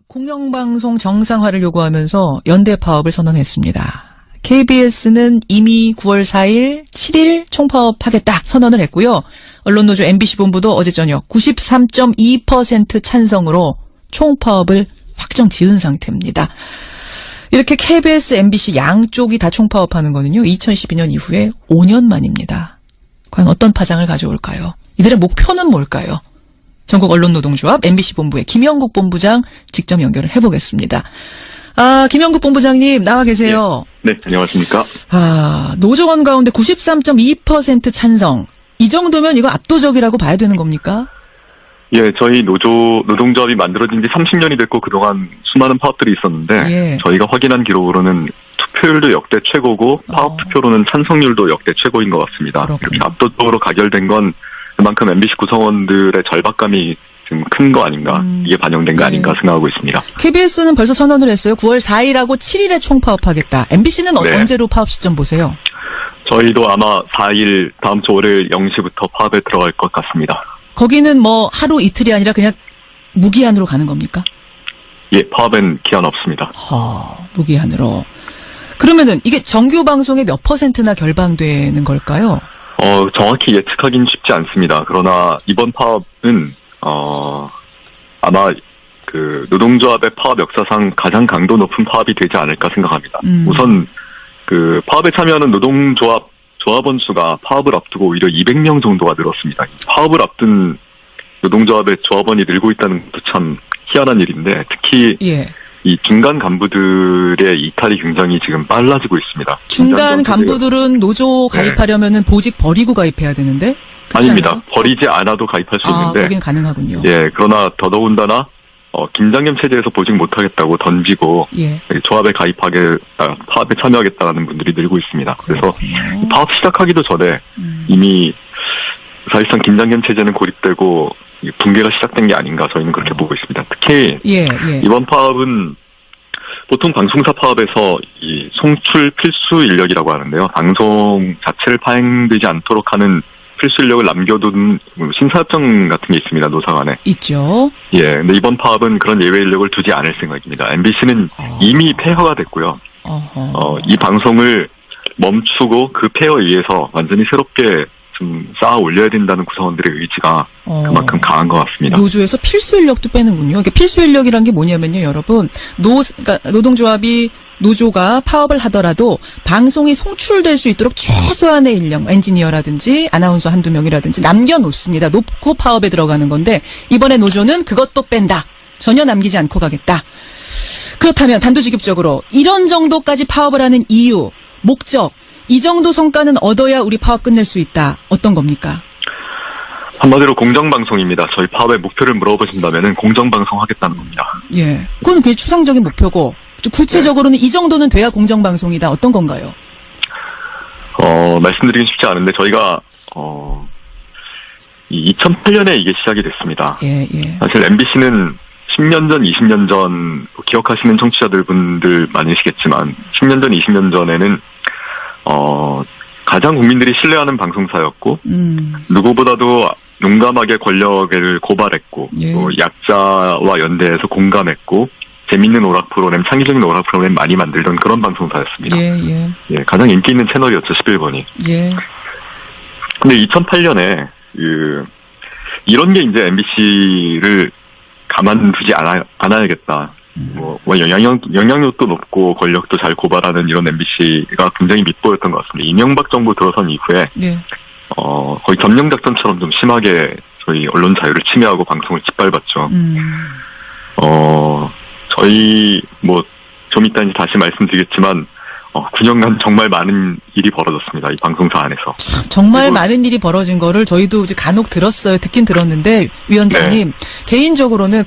공영방송 정상화를 요구하면서 연대 파업을 선언했습니다. KBS는 이미 9월 4일, 7일 총파업하겠다 선언을 했고요. 언론노조 MBC 본부도 어제 저녁 93.2% 찬성으로 총파업을 확정 지은 상태입니다. 이렇게 KBS, MBC 양쪽이 다 총파업하는 거는요. 2012년 이후에 5년 만입니다. 과연 어떤 파장을 가져올까요? 이들의 목표는 뭘까요? 전국 언론노동조합 MBC 본부의 김영국 본부장 직접 연결을 해보겠습니다. 김영국 본부장님 나와 계세요. 네, 안녕하십니까. 노조원 가운데 93.2% 찬성. 이 정도면 이거 압도적이라고 봐야 되는 겁니까? 예, 저희 노동조합이 만들어진 지 30년이 됐고 그동안 수많은 파업들이 있었는데 예. 저희가 확인한 기록으로는 투표율도 역대 최고고 파업 투표로는 찬성률도 역대 최고인 것 같습니다. 그렇군요. 이렇게 압도적으로 가결된 건 그만큼 MBC 구성원들의 절박감이 좀 큰 거 아닌가, 이게 반영된 거 아닌가 생각하고 있습니다. KBS는 벌써 선언을 했어요. 9월 4일하고 7일에 총파업하겠다. MBC는 네. 언제로 파업 시점 보세요? 저희도 아마 4일 다음 주 월요일 0시부터 파업에 들어갈 것 같습니다. 거기는 뭐 하루 이틀이 아니라 그냥 무기한으로 가는 겁니까? 예, 파업엔 기한 없습니다. 무기한으로. 그러면은 이게 정규 방송의 몇 %나 결방되는 걸까요? 정확히 예측하기는 쉽지 않습니다. 그러나 이번 파업은 아마 그 노동조합의 파업 역사상 가장 강도 높은 파업이 되지 않을까 생각합니다. 우선 그 파업에 참여하는 조합원 수가 파업을 앞두고 오히려 200명 정도가 늘었습니다. 파업을 앞둔 노동조합의 조합원이 늘고 있다는 것도 참 희한한 일인데 특히 예. 이 중간 간부들의 이탈이 굉장히 지금 빨라지고 있습니다. 중간 간부들은 노조 가입하려면은 보직 버리고 가입해야 되는데? 아닙니다. 않아요? 버리지 않아도 가입할 수 있는데. 거긴 가능하군요. 예, 그러나 더더군다나 김장겸 체제에서 보직 못하겠다고 던지고 예. 조합에 파업에 참여하겠다는 분들이 늘고 있습니다. 그래서 그렇군요. 파업 시작하기도 전에 이미 사실상 김장겸 체제는 고립되고 붕괴가 시작된 게 아닌가 저희는 그렇게 보고 있습니다. 특히 예. 이번 파업은 보통 방송사 파업에서 이 송출 필수 인력이라고 하는데요. 방송 자체를 파행되지 않도록 하는 필수 인력을 남겨둔 신사협정 같은 게 있습니다. 노사 간에. 있죠. 예, 근데 이번 파업은 그런 예외 인력을 두지 않을 생각입니다. MBC는 이미 폐허가 됐고요. 이 방송을 멈추고 그 폐허에 의해서 완전히 새롭게 좀 쌓아 올려야 된다는 구성원들의 의지가 그만큼 강한 것 같습니다. 노조에서 필수 인력도 빼는군요. 그러니까 필수 인력이란 게 뭐냐면요, 여러분. 그러니까 노조가 파업을 하더라도 방송이 송출될 수 있도록 최소한의 인력, 엔지니어라든지 아나운서 한두 명이라든지 남겨놓습니다. 놓고 파업에 들어가는 건데 이번에 노조는 그것도 뺀다. 전혀 남기지 않고 가겠다. 그렇다면 단도직입적으로 이런 정도까지 파업을 하는 이유, 목적, 이 정도 성과는 얻어야 우리 파업 끝낼 수 있다. 어떤 겁니까? 한마디로 공정방송입니다. 저희 파업의 목표를 물어보신다면 공정방송 하겠다는 겁니다. 예. 그건 그게 추상적인 목표고 구체적으로는 이 정도는 돼야 공정방송이다. 어떤 건가요? 말씀드리긴 쉽지 않은데 저희가 2008년에 이게 시작이 됐습니다. 예. 사실 MBC는 10년 전, 20년 전 기억하시는 청취자분들 많으시겠지만 10년 전, 20년 전에는 가장 국민들이 신뢰하는 방송사였고 누구보다도 용감하게 권력을 고발했고 예. 또 약자와 연대해서 공감했고 재밌는 오락 프로그램, 창의적인 오락 프로그램 많이 만들던 그런 방송사였습니다. 예. 가장 인기 있는 채널이었죠, 11번이. 예. 근데 2008년에 이런 게 이제 MBC를 가만두지 않아야겠다. 영향력도 높고 권력도 잘 고발하는 이런 MBC가 굉장히 밉보였던 것 같습니다. 이명박 정부 들어선 이후에 예. 거의 점령작전처럼 좀 심하게 저희 언론 자유를 침해하고 방송을 짓밟았죠. 저희 좀 이따 이제 다시 말씀드리겠지만 9년간 정말 많은 일이 벌어졌습니다. 이 방송사 안에서. 정말 많은 일이 벌어진 거를 저희도 이제 간혹 들었어요. 듣긴 들었는데 위원장님 개인적으로는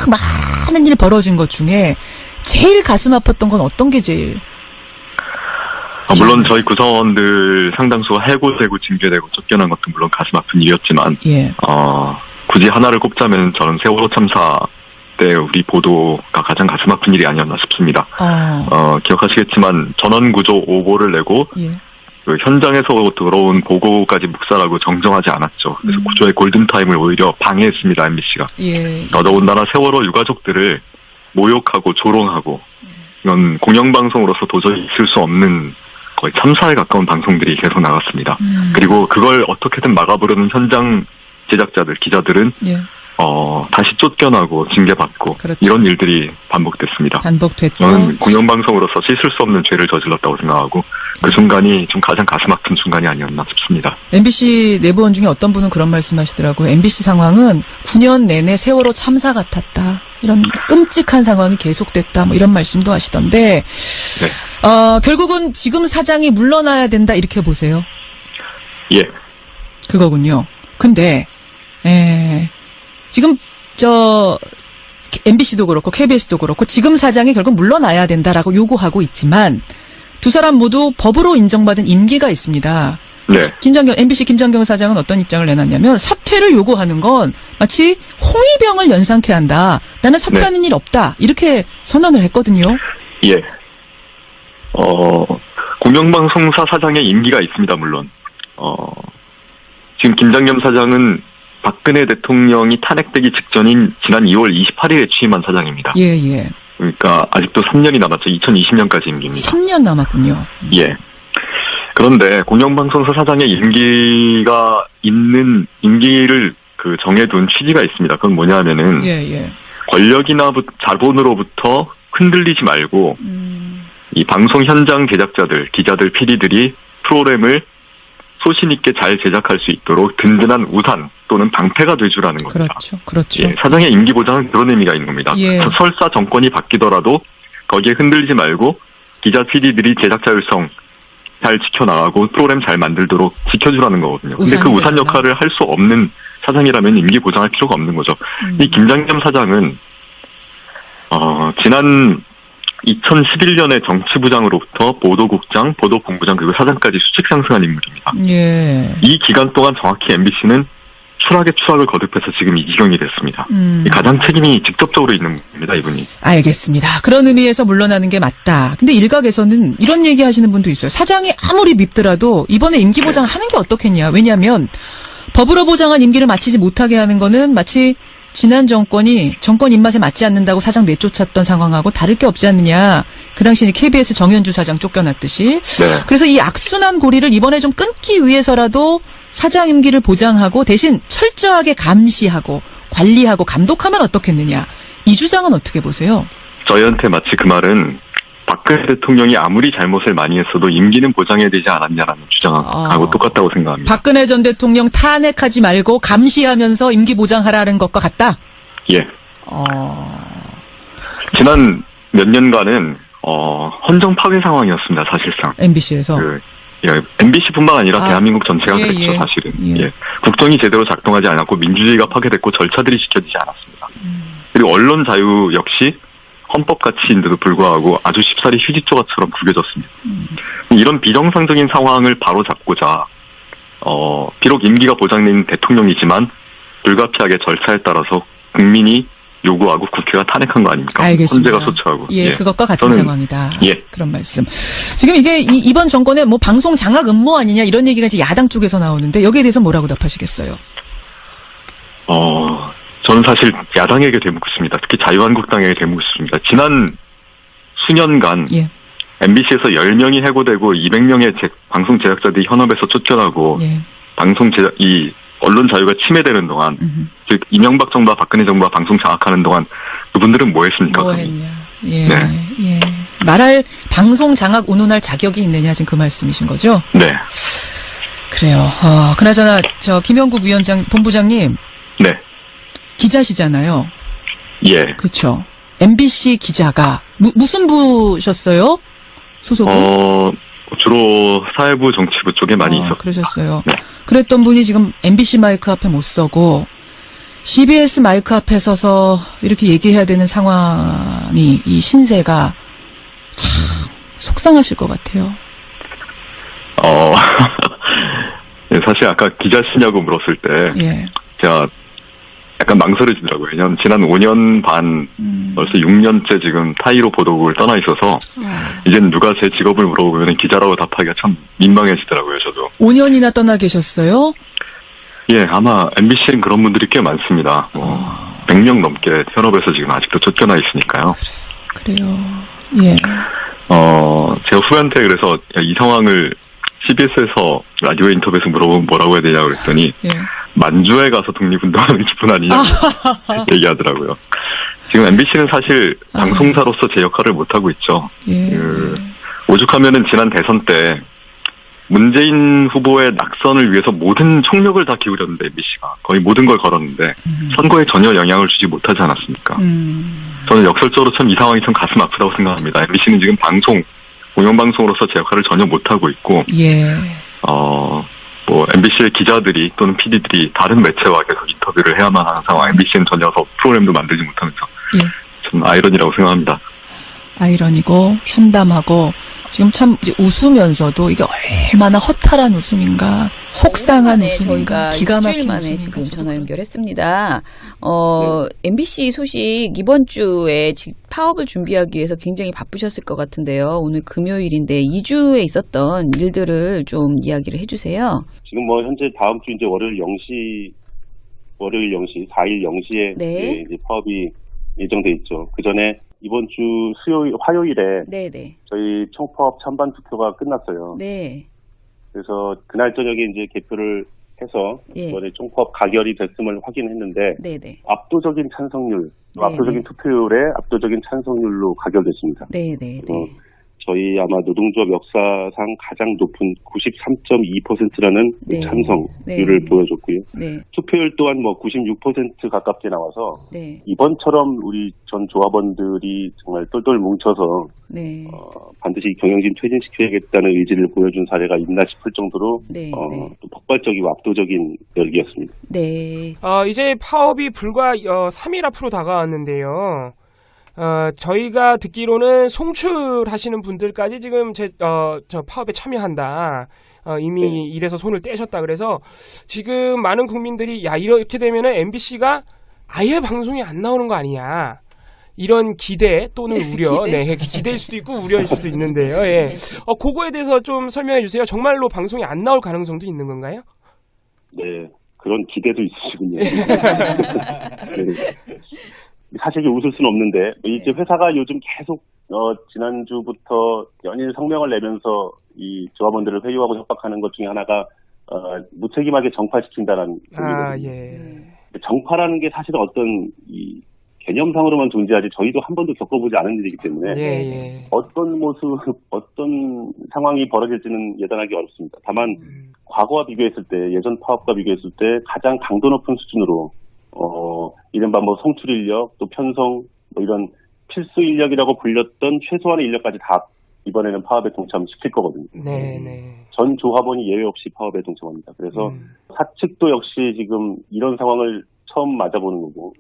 많은 일 벌어진 것 중에 제일 가슴 아팠던 건 어떤 게 제일? 물론 저희 구성원들 상당수가 해고되고 징계되고 쫓겨난 것도 물론 가슴 아픈 일이었지만 굳이 하나를 꼽자면 저는 세월호 참사 때 우리 보도가 가장 가슴 아픈 일이 아니었나 싶습니다. 기억하시겠지만 전원구조 5보를 내고 그 현장에서 들어온 보고까지 묵살하고 정정하지 않았죠. 그래서 구조의 골든타임을 오히려 방해했습니다, MBC가. 더더군다나 세월호 유가족들을 모욕하고 조롱하고 이건 공영방송으로서 도저히 있을 수 없는 거의 참사에 가까운 방송들이 계속 나갔습니다. 그리고 그걸 어떻게든 막아보려는 현장 제작자들, 기자들은 예. 다시 쫓겨나고 징계받고 그렇죠. 이런 일들이 반복됐습니다. 반복됐고. 저는 공영방송으로서 씻을 수 없는 죄를 저질렀다고 생각하고 그 순간이 좀 가장 가슴 아픈 순간이 아니었나 싶습니다. MBC 내부원 중에 어떤 분은 그런 말씀하시더라고요. MBC 상황은 9년 내내 세월호 참사 같았다. 이런 끔찍한 상황이 계속됐다. 뭐 이런 말씀도 하시던데 네. 결국은 지금 사장이 물러나야 된다 이렇게 보세요. 예. 그거군요. 근데 지금 MBC도 그렇고 KBS도 그렇고 지금 사장이 결국 물러나야 된다라고 요구하고 있지만 두 사람 모두 법으로 인정받은 임기가 있습니다. 네. MBC 김정경 사장은 어떤 입장을 내놨냐면 사퇴를 요구하는 건 마치 홍위병을 연상케 한다. 나는 사퇴하는 일 없다. 이렇게 선언을 했거든요. 예. 공영방송사 사장의 임기가 있습니다, 물론. 지금 김장겸 사장은 박근혜 대통령이 탄핵되기 직전인 지난 2월 28일에 취임한 사장입니다. 예, 예. 그러니까 아직도 3년이 남았죠. 2020년까지 임기입니다. 3년 남았군요. 예. 그런데 공영방송사 사장의 임기가 있는 임기를 정해둔 취지가 있습니다. 그건 뭐냐면은 예, 예. 권력이나 자본으로부터 흔들리지 말고 이 방송 현장 제작자들, 기자들, PD들이 프로그램을 소신 있게 잘 제작할 수 있도록 든든한 우산 또는 방패가 돼주라는 겁니다. 그렇죠, 그렇죠. 예, 사장의 임기 보장은 그런 의미가 있는 겁니다. 예. 설사 정권이 바뀌더라도 거기에 흔들리지 말고 기자, PD들이 제작자 율성 잘 지켜나가고 프로그램 잘 만들도록 지켜주라는 거거든요. 근데 그 우산 역할을 할 수 없는 사장이라면 임기 보장할 필요가 없는 거죠. 이 김장겸 사장은 지난 2011년에 정치부장으로부터 보도국장, 보도본부장 그리고 사장까지 수직 상승한 인물입니다. 예. 이 기간 동안 정확히 MBC는 추락에 추락을 거듭해서 지금 이 지경이 됐습니다. 가장 책임이 직접적으로 있는 겁니다, 이분이. 알겠습니다. 그런 의미에서 물러나는 게 맞다. 근데 일각에서는 이런 얘기 하시는 분도 있어요. 사장이 아무리 밉더라도 이번에 임기 보장하는 게 어떻겠냐. 왜냐하면 법으로 보장한 임기를 마치지 못하게 하는 거는 마치 지난 정권이 정권 입맛에 맞지 않는다고 사장 내쫓았던 상황하고 다를 게 없지 않느냐. 그 당시 KBS 정현주 사장 쫓겨났듯이. 네. 그래서 이 악순환 고리를 이번에 좀 끊기 위해서라도 사장 임기를 보장하고 대신 철저하게 감시하고 관리하고 감독하면 어떻겠느냐. 이 주장은 어떻게 보세요? 저희한테 마치 그 말은 박근혜 대통령이 아무리 잘못을 많이 했어도 임기는 보장해야 되지 않았냐라는 주장하고 똑같다고 생각합니다. 박근혜 전 대통령 탄핵하지 말고 감시하면서 임기 보장하라는 것과 같다? 예. 지난 몇 년간은 헌정 파괴 상황이었습니다. 사실상. MBC에서. MBC뿐만 아니라 대한민국 전체가 예, 그랬죠. 예. 사실은. 예. 예. 국정이 제대로 작동하지 않았고 민주주의가 파괴됐고 절차들이 지켜지지 않았습니다. 그리고 언론 자유 역시 헌법 가치인데도 불구하고 아주 쉽사리 휴지조각처럼 구겨졌습니다. 이런 비정상적인 상황을 바로잡고자 비록 임기가 보장된 대통령이지만 불가피하게 절차에 따라서 국민이 요구하고 국회가 탄핵한 거 아닙니까? 알겠습니다. 헌재가 소추하고. 예, 그것과 같은 상황이다. 예. 그런 말씀. 지금 이게 이번 정권의 뭐 방송 장악 음모 아니냐 이런 얘기가 이제 야당 쪽에서 나오는데 여기에 대해서 뭐라고 답하시겠어요? 저는 사실 야당에게 되묻습니다. 특히 자유한국당에게 되묻습니다. 지난 수년간 예. MBC에서 10명이 해고되고 200명의 방송 제작자들이 현업에서 쫓겨나고 예. 이 언론 자유가 침해되는 동안 즉 이명박 정부와 박근혜 정부가 방송 장악하는 동안 그분들은 뭐 했습니까? 뭐 했냐. 예. 네. 예. 말할 방송 장악 운운할 자격이 있느냐 지금 그 말씀이신 거죠? 네. 그래요. 그나저나 김영국 본부장님. 네. 기자시잖아요. 예. 그렇죠. MBC 기자가 무슨 부셨어요? 소속이? 주로 사회부 정치부 쪽에 많이 있었어요. 그러셨어요. 네. 그랬던 분이 지금 MBC 마이크 앞에 못 서고 CBS 마이크 앞에 서서 이렇게 얘기해야 되는 상황이 이 신세가 참 속상하실 것 같아요. 사실 아까 기자시냐고 물었을 때 예. 제가 약간 망설여지더라고요. 왜냐하면 지난 5년 반 벌써 6년째 지금 타이로 보도국을 떠나 있어서 이제는 누가 제 직업을 물어보면 기자라고 답하기가 참 민망해지더라고요. 저도. 5년이나 떠나 계셨어요? 예, 아마 MBC엔 그런 분들이 꽤 많습니다. 100명 넘게 현업에서 지금 아직도 쫓겨나 있으니까요. 그래요. 예. 제가 후배한테 그래서 이 상황을 CBS에서 라디오 인터뷰에서 물어보면 뭐라고 해야 되냐고 그랬더니 예. 만주에 가서 독립운동하는 기분 아니냐고 얘기하더라고요. 지금 MBC는 사실 방송사로서 제 역할을 못하고 있죠. 예. 오죽하면은 지난 대선 때 문재인 후보의 낙선을 위해서 모든 총력을 다 기울였는데 MBC가 거의 모든 걸 걸었는데 선거에 전혀 영향을 주지 못하지 않았습니까? 저는 역설적으로 참 이 상황이 참 가슴 아프다고 생각합니다. MBC는 지금 공영방송으로서 제 역할을 전혀 못하고 있고, 예. MBC의 기자들이 또는 PD들이 다른 매체와 계속 인터뷰를 해야만 하는 상황, MBC는 전혀 프로그램도 만들지 못하면서 예. 참 아이러니라고 생각합니다. 아이러니고 참담하고 지금 참 이제 웃으면서도 이게 얼마나 허탈한 웃음인가, 속상한 웃음인가, 기가 막힌 만에 웃음인가. 지금 전화 연결했습니다. MBC 소식 이번 주에 파업을 준비하기 위해서 굉장히 바쁘셨을 것 같은데요. 오늘 금요일인데 2주에 있었던 일들을 좀 이야기를 해주세요. 지금 현재 다음 주 이제 월요일 0시, 4일 0시에 네. 이제 파업이 예정돼 있죠. 그 전에 이번 주 화요일에 네네. 저희 총파업 찬반 투표가 끝났어요. 네. 그래서 그날 저녁에 이제 개표를 해서 예. 이번에 총파업 가결이 됐음을 확인했는데 네네. 압도적인 찬성률, 네네. 압도적인 투표율에 압도적인 찬성률로 가결됐습니다. 네네네. 저희 아마 노동조합 역사상 가장 높은 93.2%라는 네. 찬성률을 네. 보여줬고요. 네. 투표율 또한 96% 가깝게 나와서 네. 이번처럼 우리 전 조합원들이 정말 똘똘 뭉쳐서 네. 반드시 경영진 퇴진시켜야겠다는 의지를 보여준 사례가 있나 싶을 정도로 네. 또 폭발적이고 압도적인 열기였습니다. 네. 이제 파업이 불과 3일 앞으로 다가왔는데요. 저희가 듣기로는 송출하시는 분들까지 지금 저 파업에 참여한다. 이미 네. 이래서 손을 떼셨다. 그래서 지금 많은 국민들이 이렇게 되면은 MBC가 아예 방송에 안 나오는 거 아니냐. 이런 기대 또는 우려, 기대? 네, 기대일 수도 있고 우려일 수도 있는데요. 예. 그거에 대해서 좀 설명해 주세요. 정말로 방송이 안 나올 가능성도 있는 건가요? 네, 그런 기대도 있으시군요. 네. 사실 웃을 수는 없는데 이제 회사가 요즘 계속 지난주부터 연일 성명을 내면서 이 조합원들을 회유하고 협박하는 것 중에 하나가 무책임하게 정파시킨다는 소리거든요. 예. 정파라는 게 사실은 어떤 이 개념상으로만 존재하지 저희도 한 번도 겪어보지 않은 일이기 때문에 예. 어떤 모습, 어떤 상황이 벌어질지는 예단하기 어렵습니다. 다만 과거와 비교했을 때, 예전 파업과 비교했을 때 가장 강도 높은 수준으로 이른바 송출 인력, 또 편성, 이런 필수 인력이라고 불렸던 최소한의 인력까지 다 이번에는 파업에 동참시킬 거거든요. 네. 전 조합원이 예외 없이 파업에 동참합니다. 그래서 사측도 역시 지금 이런 상황을 처음 맞아보는 거고,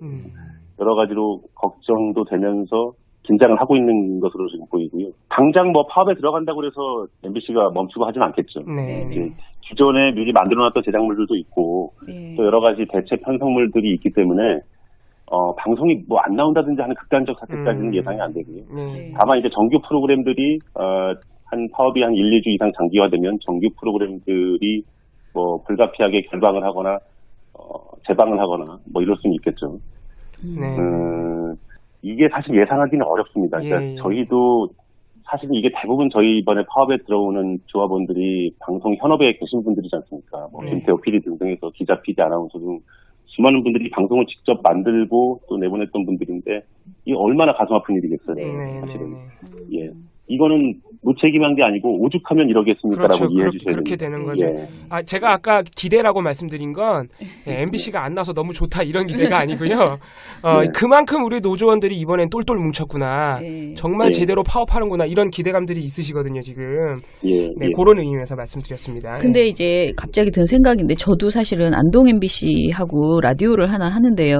여러 가지로 걱정도 되면서 긴장을 하고 있는 것으로 지금 보이고요. 당장 파업에 들어간다고 해서 MBC가 멈추고 하진 않겠죠. 네. 기존에 미리 만들어놨던 제작물들도 있고, 네. 또 여러 가지 대체 편성물들이 있기 때문에 방송이 안 나온다든지 하는 극단적 사태까지는 예상이 안 되고요. 네. 다만 이제 정규 프로그램들이 파업이 한 1, 2주 이상 장기화되면 정규 프로그램들이 불가피하게 결방을 하거나 재방을 하거나 이럴 수는 있겠죠. 네. 이게 사실 예상하기는 어렵습니다. 그러니까 저희도 사실은 이게 대부분 저희 이번에 파업에 들어오는 조합원들이 방송 현업에 계신 분들이지 않습니까? 김태호 PD 등등해서 기자, PD, 아나운서 등 수많은 분들이 방송을 직접 만들고 또 내보냈던 분들인데 이게 얼마나 가슴 아픈 일이겠어요. 사실은. 예. 이거는 무책임한 게 아니고 오죽하면 이러겠습니까라고 그렇죠. 이해해 주셔야 그렇게 됩니다. 되는 거죠. 예. 제가 아까 기대라고 말씀드린 건 MBC가 안 나서 너무 좋다 이런 기대가 아니고요. 그만큼 우리 노조원들이 이번엔 똘똘 뭉쳤구나. 정말 제대로 파업하는구나 이런 기대감들이 있으시거든요 지금. 네, 그런 의미에서 말씀드렸습니다. 근데 이제 갑자기 든 생각인데 저도 사실은 안동 MBC하고 라디오를 하나 하는데요.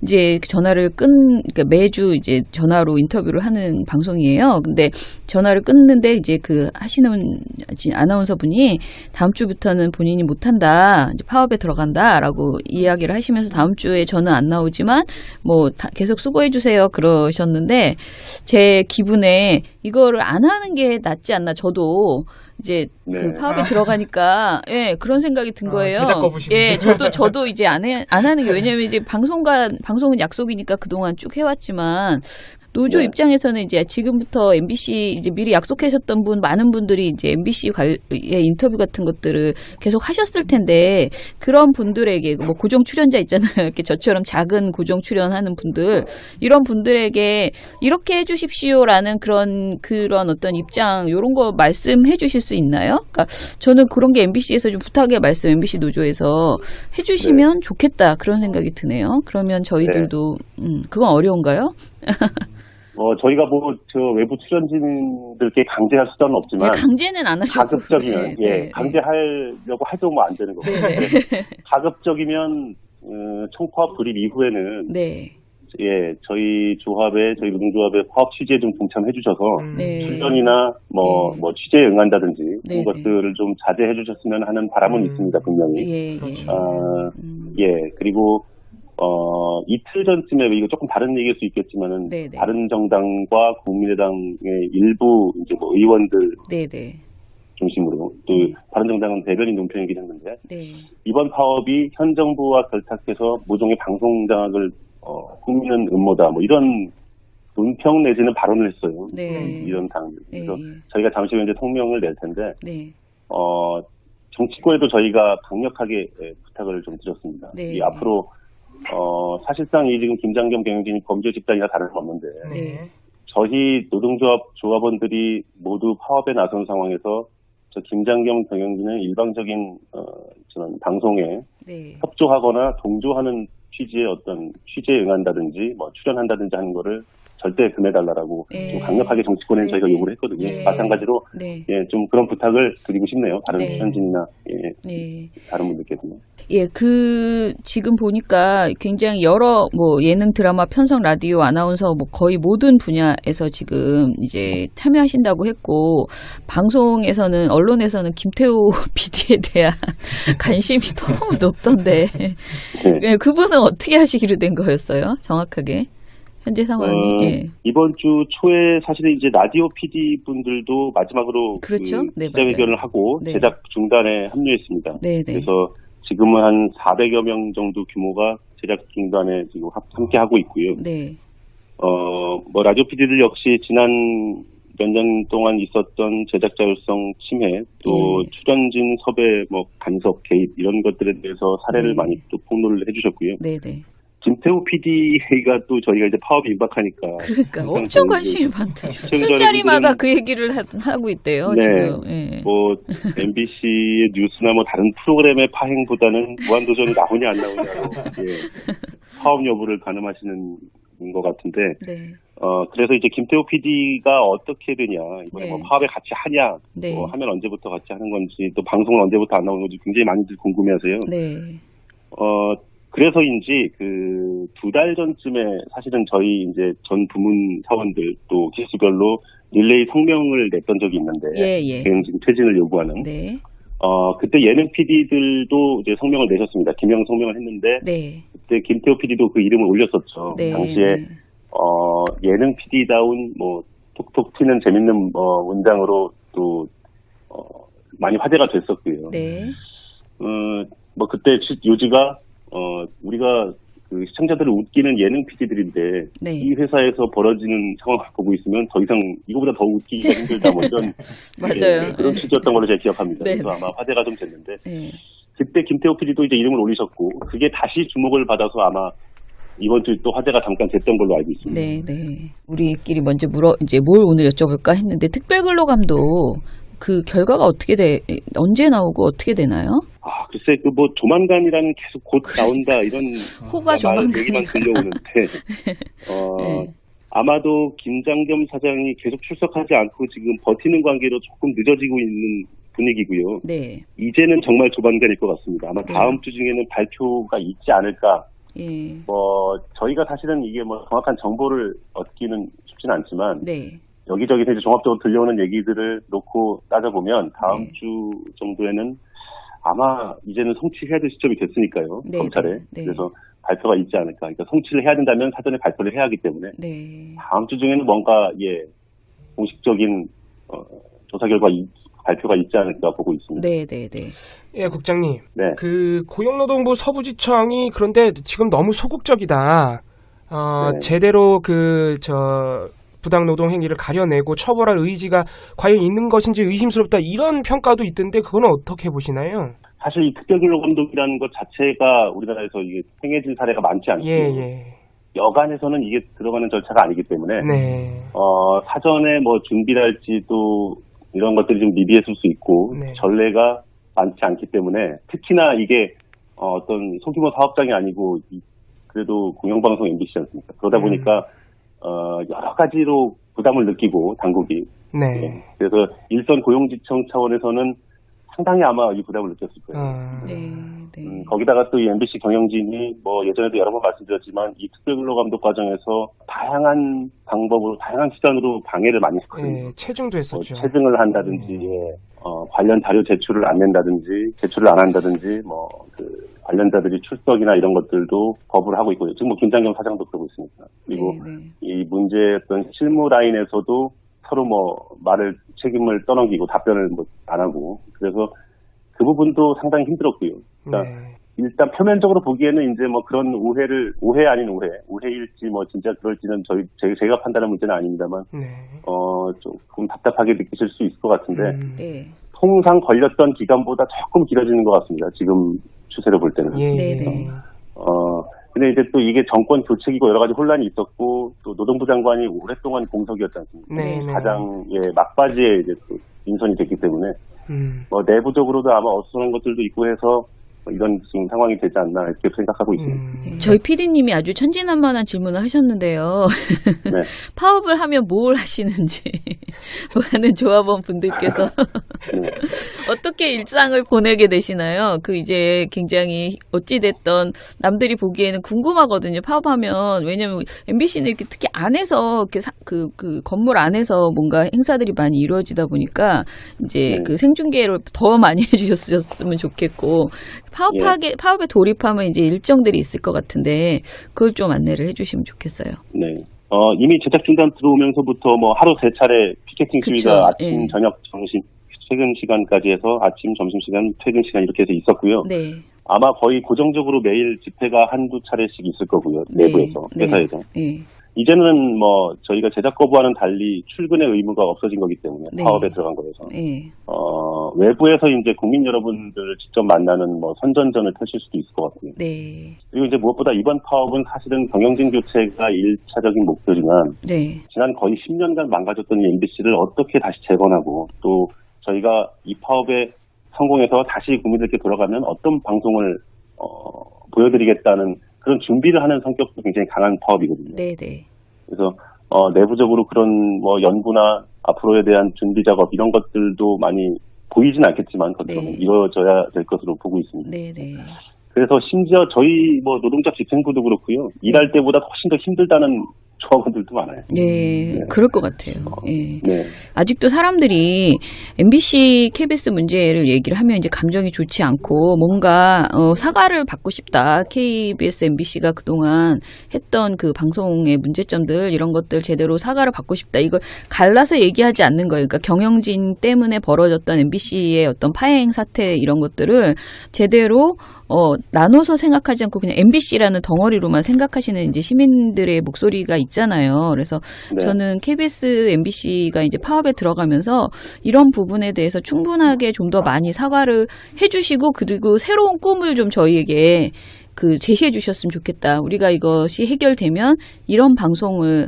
이제 전화를 그러니까 매주 이제 전화로 인터뷰를 하는 방송이에요. 근데 전화를 들었는데 이제 그 하시는 아나운서 분이 다음 주부터는 본인이 못한다, 이제 파업에 들어간다라고 이야기를 하시면서 다음 주에 저는 안 나오지만 뭐 계속 수고해 주세요 그러셨는데 제 기분에 이거를 안 하는 게 낫지 않나. 저도 이제 그 파업에 들어가니까 예 그런 생각이 든 거예요. 제작 거부시네. 예, 저도 이제 안 하는 게, 왜냐면 이제 방송은 약속이니까 그동안 쭉 해왔지만 노조 입장에서는 이제 지금부터 MBC 이제 미리 약속하셨던 많은 분들이 이제 MBC의 인터뷰 같은 것들을 계속 하셨을 텐데, 그런 분들에게 뭐 고정 출연자 있잖아요. 이렇게 저처럼 작은 고정 출연하는 분들, 이런 분들에게 이렇게 해주십시오라는 그런 어떤 입장, 이런 거 말씀해 주실 수 있나요? 그러니까 저는 그런 게 MBC에서 좀 부탁의 말씀, MBC 노조에서 해주시면 좋겠다, 그런 생각이 드네요. 그러면 저희들도 그건 어려운가요? 저희가 저 외부 출연진들께 강제할 수단은 없지만. 강제는 안 하셔도. 가급적이면, 강제하려고 해도 뭐 안 되는 거고. 가급적이면, 총파업 불입 이후에는. 저희 노동조합의 파업 취지에 좀 동참해 주셔서. 출연이나 취재에 응한다든지. 그런 것들을 좀 자제해 주셨으면 하는 바람은 있습니다, 분명히. 그리고, 이틀 전쯤에, 이거 조금 다른 얘기일 수 있겠지만은, 다른 정당과 국민의당의 일부, 의원들. 중심으로, 또, 다른 정당은 대변인 논평이긴 했는데, 이번 파업이 현 정부와 결탁해서 모종의 방송 장악을, 꾸미는 음모다, 이런 논평 내지는 발언을 했어요. 이런 당들. 그래서 저희가 잠시 후에 이제 성명을 낼 텐데, 정치권에도 저희가 강력하게 부탁을 좀 드렸습니다. 앞으로, 사실상 지금 김장겸 경영진이 범죄 집단이나 다름없는데, 저희 조합원들이 모두 파업에 나선 상황에서 저 김장겸 경영진은 일방적인 저는 방송에 협조하거나 동조하는 취지의 어떤 취지에 응한다든지 출연한다든지 하는 거를 절대 금해달라고 좀 강력하게 정치권에 저희가 요구를 했거든요. 마찬가지로 좀 그런 부탁을 드리고 싶네요. 다른 출연진이나 다른 분들께서는. 지금 보니까 굉장히 여러 예능, 드라마, 편성, 라디오, 아나운서 거의 모든 분야에서 지금 이제 참여하신다고 했고, 방송에서는, 언론에서는 김태우 PD에 대한 관심이 너무 높던데, 그분은 어떻게 하시기로 된 거였어요? 정확하게. 현재 상황이. 이번 주 초에 사실은 이제 라디오 PD 분들도 마지막으로 기자회견을 하고 제작 중단에 합류했습니다. 그래서 지금은 한 400여 명 정도 규모가 제작 중단에 지금 함께 하고 있고요. 라디오 PD들 역시 지난 몇 년 동안 있었던 제작 자율성 침해, 또 출연진 섭외, 간섭, 개입 이런 것들에 대해서 사례를 많이 또 폭로를 해주셨고요. 김태우 PD가 또 저희가 이제 파업이 임박하니까. 그러니까 엄청 관심이 많다. 술자리마다 그 얘기를 하고 있대요. 지금. MBC의 뉴스나 다른 프로그램의 파행보다는 무한도전이 나오냐 안 나오냐로 파업 여부를 가늠하시는 것 같은데. 그래서 이제 김태우 PD가 어떻게 되냐, 이번에 파업에 같이 하냐, 하면 언제부터 같이 하는 건지, 또 방송은 언제부터 안 나오는 건지 굉장히 많이들 궁금해하세요. 그래서인지 2달 전쯤에 사실은 저희 이제 전 부문 사원들 또 기수별로 릴레이 성명을 냈던 적이 있는데, 경영진 퇴진을 요구하는. 그때 예능 PD들도 이제 성명을 내셨습니다. 기명 성명을 했는데, 그때 김태호 PD도 그 이름을 올렸었죠. 당시에 예능 PD다운 톡톡 튀는 재밌는 문장으로 또 많이 화제가 됐었고요. 그때 요지가 우리가 그 시청자들을 웃기는 예능 PD들인데 이 회사에서 벌어지는 상황을 보고 있으면 더 이상 이거보다 더 웃기기가 힘들다 이런 맞아요. 그런 취지였던 걸로 제가 기억합니다. 그래서 아마 화제가 좀 됐는데 그때 김태호 PD도 이제 이름을 올리셨고 그게 다시 주목을 받아서 아마 이번 주 또 화제가 잠깐 됐던 걸로 알고 있습니다. 우리끼리 먼저 이제 뭘 오늘 여쭤볼까 했는데 특별근로감도 그 결과가 언제 나오고 어떻게 되나요? 글쎄, 조만간이라는 계속 곧 나온다, 이런. 호가 조만간. 얘기만 들려오는데, 아마도 김장겸 사장이 계속 출석하지 않고 지금 버티는 관계로 조금 늦어지고 있는 분위기고요. 이제는 정말 조만간일 것 같습니다. 아마 다음 주 중에는 발표가 있지 않을까. 저희가 사실은 이게 정확한 정보를 얻기는 쉽지는 않지만, 여기저기 이제 종합적으로 들려오는 얘기들을 놓고 따져보면 다음 네. 주 정도에는 아마 이제는 성취해야 될 시점이 됐으니까요. 네, 검찰에. 네. 그래서 발표가 있지 않을까. 그러니까 성취를 해야 된다면 사전에 발표를 해야 하기 때문에 네. 다음 주 중에는 뭔가 공식적인 조사 결과 발표가 있지 않을까 보고 있습니다. 네, 네, 네. 예, 국장님. 네. 그 고용노동부 서부지청이 그런데 지금 너무 소극적이다. 네. 제대로 부당 노동 행위를 가려내고 처벌할 의지가 과연 있는 것인지 의심스럽다. 이런 평가도 있던데 그거는 어떻게 보시나요? 사실 이 특별근로감독이라는 것 자체가 우리나라에서 이게 행해진 사례가 많지 않고요. 예. 여간에서는 이게 들어가는 절차가 아니기 때문에 네. 사전에 뭐 준비랄지도 이런 것들이 좀 미비했을 수 있고 네. 전례가 많지 않기 때문에 특히나 이게 어떤 소규모 사업장이 아니고 그래도 공영방송 MBC 않습니까? 그러다 보니까 여러 가지로 부담을 느끼고 당국이 네. 그래서 일선 고용지청 차원에서는 상당히 아마 이 부담을 느꼈을 거예요. 네, 네. 거기다가 또 이 MBC 경영진이 뭐 예전에도 여러 번 말씀드렸지만 이 특별근로감독 과정에서 다양한 방법으로 다양한 수단으로 방해를 많이 했거든요. 네, 체증도 했었죠. 체증을 한다든지 관련 자료 제출을 안 낸다든지 제출을 안 한다든지 관련자들이 출석이나 이런 것들도 거부를 하고 있고요. 지금 김장겸 사장도 그러고 있습니다. 그리고 이 문제였던 실무 라인에서도 서로 책임을 떠넘기고 답변을 안 하고 그래서 그 부분도 상당히 힘들었고요. 그러니까 일단 표면적으로 보기에는 이제 그런 오해 아닌 오해일지 진짜 그럴지는 제가 판단할 문제는 아닙니다만 조금 답답하게 느끼실 수 있을 것 같은데 통상 걸렸던 기간보다 조금 길어지는 것 같습니다. 지금 추세를 볼 때는. 네네. 근데 이제 또 이게 정권 교체기고 여러 가지 혼란이 있었고 또 노동부 장관이 오랫동안 공석이었지 않습니까? 네네. 가장 막바지에 이제 또 인선이 됐기 때문에 내부적으로도 아마 어수선한 것들도 있고 해서 이런 지금 상황이 되지 않나 이렇게 생각하고 있습니다. 저희 PD님이 아주 천진난만한 질문을 하셨는데요. 네. 파업을 하면 뭘 하시는지 많은 조합원 분들께서 네. 어떻게 일상을 보내게 되시나요? 이제 굉장히 어찌됐던 남들이 보기에는 궁금하거든요. 파업하면 왜냐면 MBC는 이렇게 특히 안에서 이렇게 그 건물 안에서 뭔가 행사들이 많이 이루어지다 보니까 이제 그 생중계를 더 많이 해주셨으면 좋겠고. 파업에 돌입하면 이제 일정들이 있을 것 같은데 그걸 좀 안내를 해주시면 좋겠어요. 네. 이미 제작 중단 들어오면서부터 하루 3차례 피켓팅 시위가 아침, 저녁, 점심, 퇴근 시간까지 해서 아침, 점심 시간, 퇴근 시간 이렇게 해서 있었고요. 네. 아마 거의 고정적으로 매일 집회가 한두 차례씩 있을 거고요. 내부에서, 회사에서. 네. 이제는 저희가 제작 거부와는 달리 출근의 의무가 없어진 거기 때문에 파업에 들어간 거여서 외부에서 이제 국민 여러분들을 직접 만나는 선전전을 펼칠 수도 있을 것 같고요. 네. 그리고 이제 무엇보다 이번 파업은 사실은 경영진 교체가 1차적인 목표지만 지난 거의 10년간 망가졌던 이 MBC를 어떻게 다시 재건하고 또 저희가 이 파업에 성공해서 다시 국민들께 돌아가면 어떤 방송을 보여드리겠다는 그런 준비를 하는 성격도 굉장히 강한 파업이거든요. 네네. 그래서 내부적으로 그런 연구나 앞으로에 대한 준비 작업 이런 것들도 많이 보이진 않겠지만 겉으로는 이루어져야 될 것으로 보고 있습니다. 네네. 그래서 심지어 저희 노동자 집행부도 그렇고요. 일할 때보다 훨씬 더 힘들다는 조합원들도 많아요. 네, 그럴 것 같아요. 네. 네. 아직도 사람들이 MBC, KBS 문제를 얘기를 하면 이제 감정이 좋지 않고 뭔가 사과를 받고 싶다. KBS, MBC가 그동안 했던 그 방송의 문제점들 이런 것들 제대로 사과를 받고 싶다. 이걸 갈라서 얘기하지 않는 거예요. 그러니까 경영진 때문에 벌어졌던 MBC의 어떤 파행 사태 이런 것들을 제대로 나눠서 생각하지 않고 그냥 MBC라는 덩어리로만 생각하시는 이제 시민들의 목소리가 있잖아요. 그래서 저는 KBS, MBC가 이제 파업에 들어가면서 이런 부분에 대해서 충분하게 좀 더 많이 사과를 해주시고 그리고 새로운 꿈을 좀 저희에게 제시해 주셨으면 좋겠다. 우리가 이것이 해결되면 이런 방송을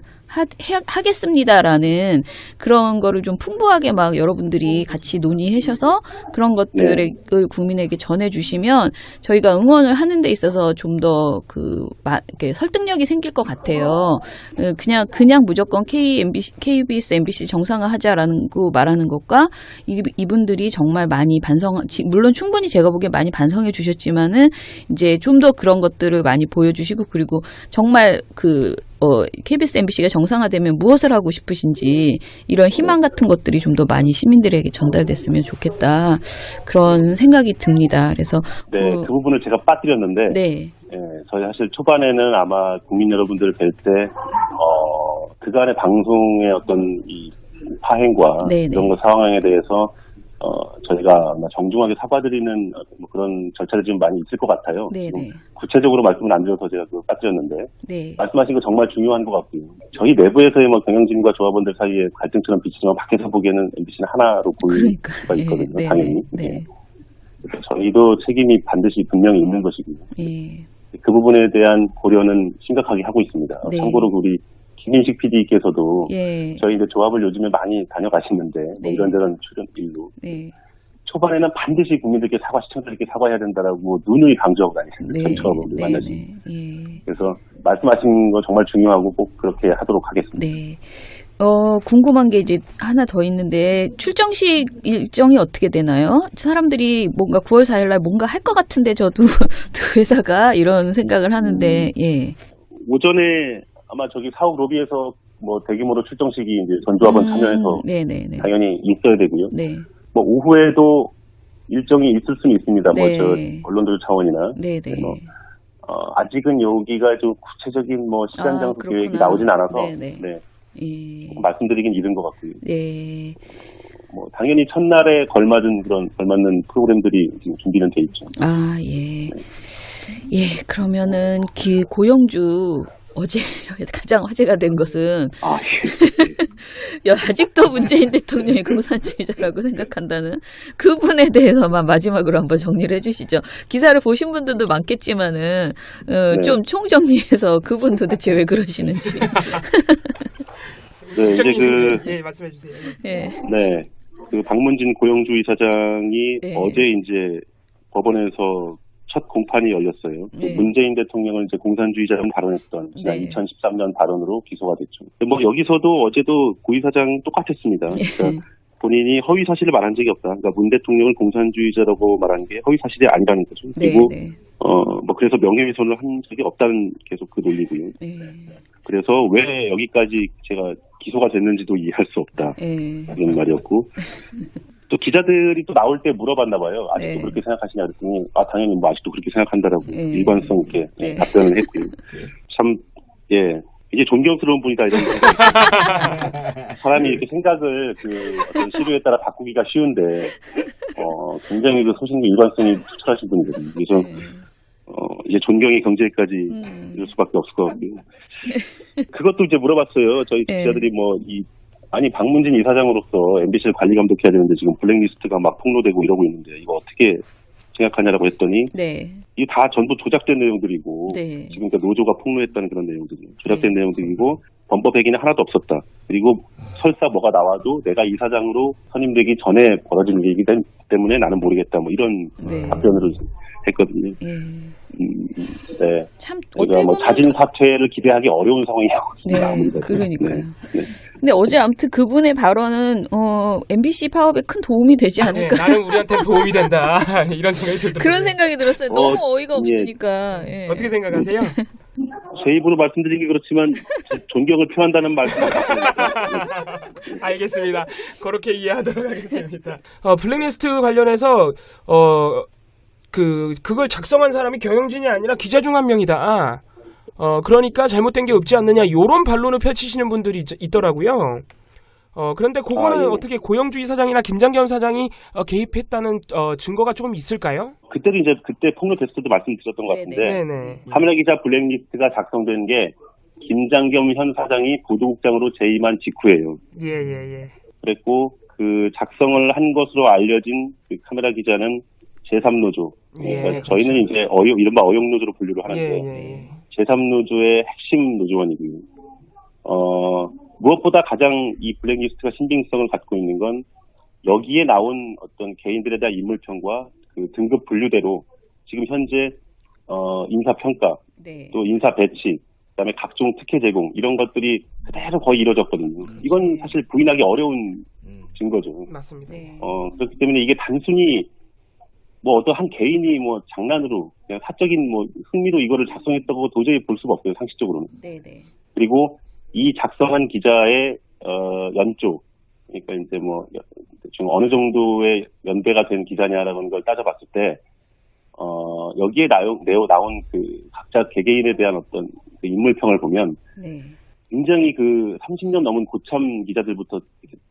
하겠습니다라는 그런 거를 좀 풍부하게 여러분들이 같이 논의하셔서 그런 것들을 국민에게 전해주시면 저희가 응원을 하는 데 있어서 좀 더 설득력이 생길 것 같아요. 그냥 무조건 KBS, MBC 정상화하자라는 거 말하는 것과 이분들이 정말 많이 물론 충분히 제가 보기에 많이 반성해 주셨지만은 이제 좀 더 그런 것들을 많이 보여주시고 그리고 정말 KBS, MBC가 정상화되면 무엇을 하고 싶으신지 이런 희망 같은 것들이 좀 더 많이 시민들에게 전달됐으면 좋겠다. 그런 생각이 듭니다. 그래서 네, 그 부분을 제가 빠뜨렸는데 네. 저희 사실 초반에는 아마 국민 여러분들을 뵐 때 그간의 방송의 어떤 이 파행과 네네. 이런 거 상황에 대해서 저희가 아마 정중하게 사과드리는 뭐 그런 절차들이 좀 많이 있을 것 같아요. 네네. 구체적으로 말씀을 안 드려서 제가 그걸 빠뜨렸는데 네. 말씀하신 거 정말 중요한 것 같고요. 저희 내부에서의 뭐 경영진과 조합원들 사이에 갈등처럼 비치지만 밖에서 보기에는 MBC는 하나로 보일 수가 있거든요. 네. 당연히. 네. 그래서 저희도 책임이 반드시 분명히 있는 것이고요. 네. 그 부분에 대한 고려는 심각하게 하고 있습니다. 네. 참고로 우리 김인식 PD께서도 예. 저희 이제 조합을 요즘에 많이 다녀가시는데 뭐 네. 이런저런 출연 일로 네. 초반에는 반드시 국민들께 시청자들께 사과해야 된다라고 누누이 강조하고 다니십니다. 네. 전 조합원들 네. 만나시면. 네. 그래서 말씀하신 거 정말 중요하고 꼭 그렇게 하도록 하겠습니다. 네. 궁금한 게 이제 하나 더 있는데 출정식 일정이 어떻게 되나요? 사람들이 뭔가 9월 4일 날 뭔가 할 것 같은데 저도 회사가 이런 생각을 하는데 예. 오전에 아마 저기 사업 로비에서 뭐 대규모로 출정식이 이제 전조합원 참여해서 네네네. 당연히 있어야 되고요. 네. 뭐 오후에도 일정이 있을 수는 있습니다. 네. 뭐 저 언론들 차원이나. 네네. 뭐 아직은 여기가 좀 구체적인 뭐 시간 장소 그렇구나. 계획이 나오진 않아서 네네. 네. 예. 말씀드리긴 이른 것 같고요. 네. 뭐 당연히 첫날에 걸맞는 프로그램들이 지금 준비는 돼 있죠. 아, 예. 예, 그러면은 고영주 어제 가장 화제가 된 것은 아직도 문재인 대통령이 공산주의자라고 생각한다는 그분에 대해서만 마지막으로 한번 정리를 해주시죠. 기사를 보신 분들도 많겠지만은 좀 총정리해서 그분 도대체 왜 그러시는지. 네, 이제 예, 말씀해 주세요. 예. 네, 그 박문진 고영주 이사장이 네. 어제 이제 법원에서 첫 공판이 열렸어요. 네. 문재인 대통령을 이제 공산주의자라고 발언했던 지난 네. 2013년 발언으로 기소가 됐죠. 뭐 여기서도 어제도 고 이사장 똑같았습니다. 그러니까 본인이 허위 사실을 말한 적이 없다. 그러니까 문 대통령을 공산주의자라고 말한 게 허위 사실이 아니라는 거죠. 그리고 네. 뭐 그래서 명예훼손을 한 적이 없다는 계속 그 논리고요. 네. 그래서 왜 여기까지 제가 기소가 됐는지도 이해할 수 없다. 네. 그런 말이었고. 또 기자들이 또 나올 때 물어봤나 봐요. 아직도 네. 그렇게 생각하시냐 그랬더니 당연히 뭐 아직도 그렇게 생각한다라고 네. 일관성 있게 네. 답변을 했고요. 참 이게 존경스러운 분이다 이런 생각. 사람이 이렇게 생각을 어떤 시류에 따라 바꾸기가 쉬운데 굉장히 그 소신과 일관성이 투철하신 분이거든요. 그래서 이제 존경의 경제까지 이럴 수밖에 없을 것 같고요. 그것도 이제 물어봤어요. 저희 기자들이 박문진 이사장으로서 MBC를 관리 감독해야 되는데 지금 블랙리스트가 막 폭로되고 이러고 있는데 이거 어떻게 생각하냐라고 했더니 이게 다 전부 조작된 내용들이고 지금 그러니까 노조가 폭로했다는 그런 내용들이에요. 조작된 내용들이고 범법 행위는 하나도 없었다. 그리고 설사 뭐가 나와도 내가 이사장으로 선임되기 전에 벌어진 일이기 때문에 나는 모르겠다. 뭐 이런 답변을 했거든요. 네. 참 어떻게 보면 자진 사퇴를 기대하기 어려운 상황이라고. 네, 그러니까요. 근데 어제 아무튼 그분의 발언은 MBC 파업에 큰 도움이 되지 않을까. 나는 우리한테 도움이 된다. 이런 생각이 들더라고요. 그런 생각이 들었어요. 너무 어이가 없으니까. 예. 어떻게 생각하세요? 제 입으로 말씀드리기 그렇지만 존경을 표한다는 말씀. 알겠습니다. 그렇게 이해하도록 하겠습니다. 블랙리스트 관련해서 그걸 작성한 사람이 경영진이 아니라 기자 중 한 명이다. 그러니까 잘못된 게 없지 않느냐. 이런 반론을 펼치시는 분들이 있더라고요. 그런데 그거는 어떻게 고영주 이사장이나 김장겸 사장이 개입했다는 증거가 조금 있을까요? 그때 폭로됐을 때도 말씀드렸던 것 같은데 카메라 기자 블랙리스트가 작성된 게 김장겸 현 사장이 보도국장으로 재임한 직후예요. 예. 그랬고 그 작성을 한 것으로 알려진 그 카메라 기자는 제3노조. 그러니까 저희는 이제 이른바 어용노조로 분류를 하는데 제3노조의 핵심 노조원이고요. 무엇보다 가장 이 블랙리스트가 신빙성을 갖고 있는 건 여기에 나온 어떤 개인들에 대한 인물평과 그 등급 분류대로 지금 현재 인사평가, 또 인사 배치, 그다음에 각종 특혜 제공 이런 것들이 그대로 거의 이루어졌거든요. 이건 사실 부인하기 어려운 증거죠. 맞습니다. 그렇기 때문에 이게 단순히 뭐 어떤 한 개인이 뭐 장난으로 그냥 사적인 뭐 흥미로 이거를 작성했다고 도저히 볼 수가 없어요. 상식적으로는. 그리고 이 작성한 기자의 연조, 그러니까 이제 뭐 지금 어느 정도의 연배가 된 기자냐라는 걸 따져봤을 때 여기에 나온 그 각자 개개인에 대한 어떤 그 인물평을 보면 네. 굉장히 그 30년 넘은 고참 기자들부터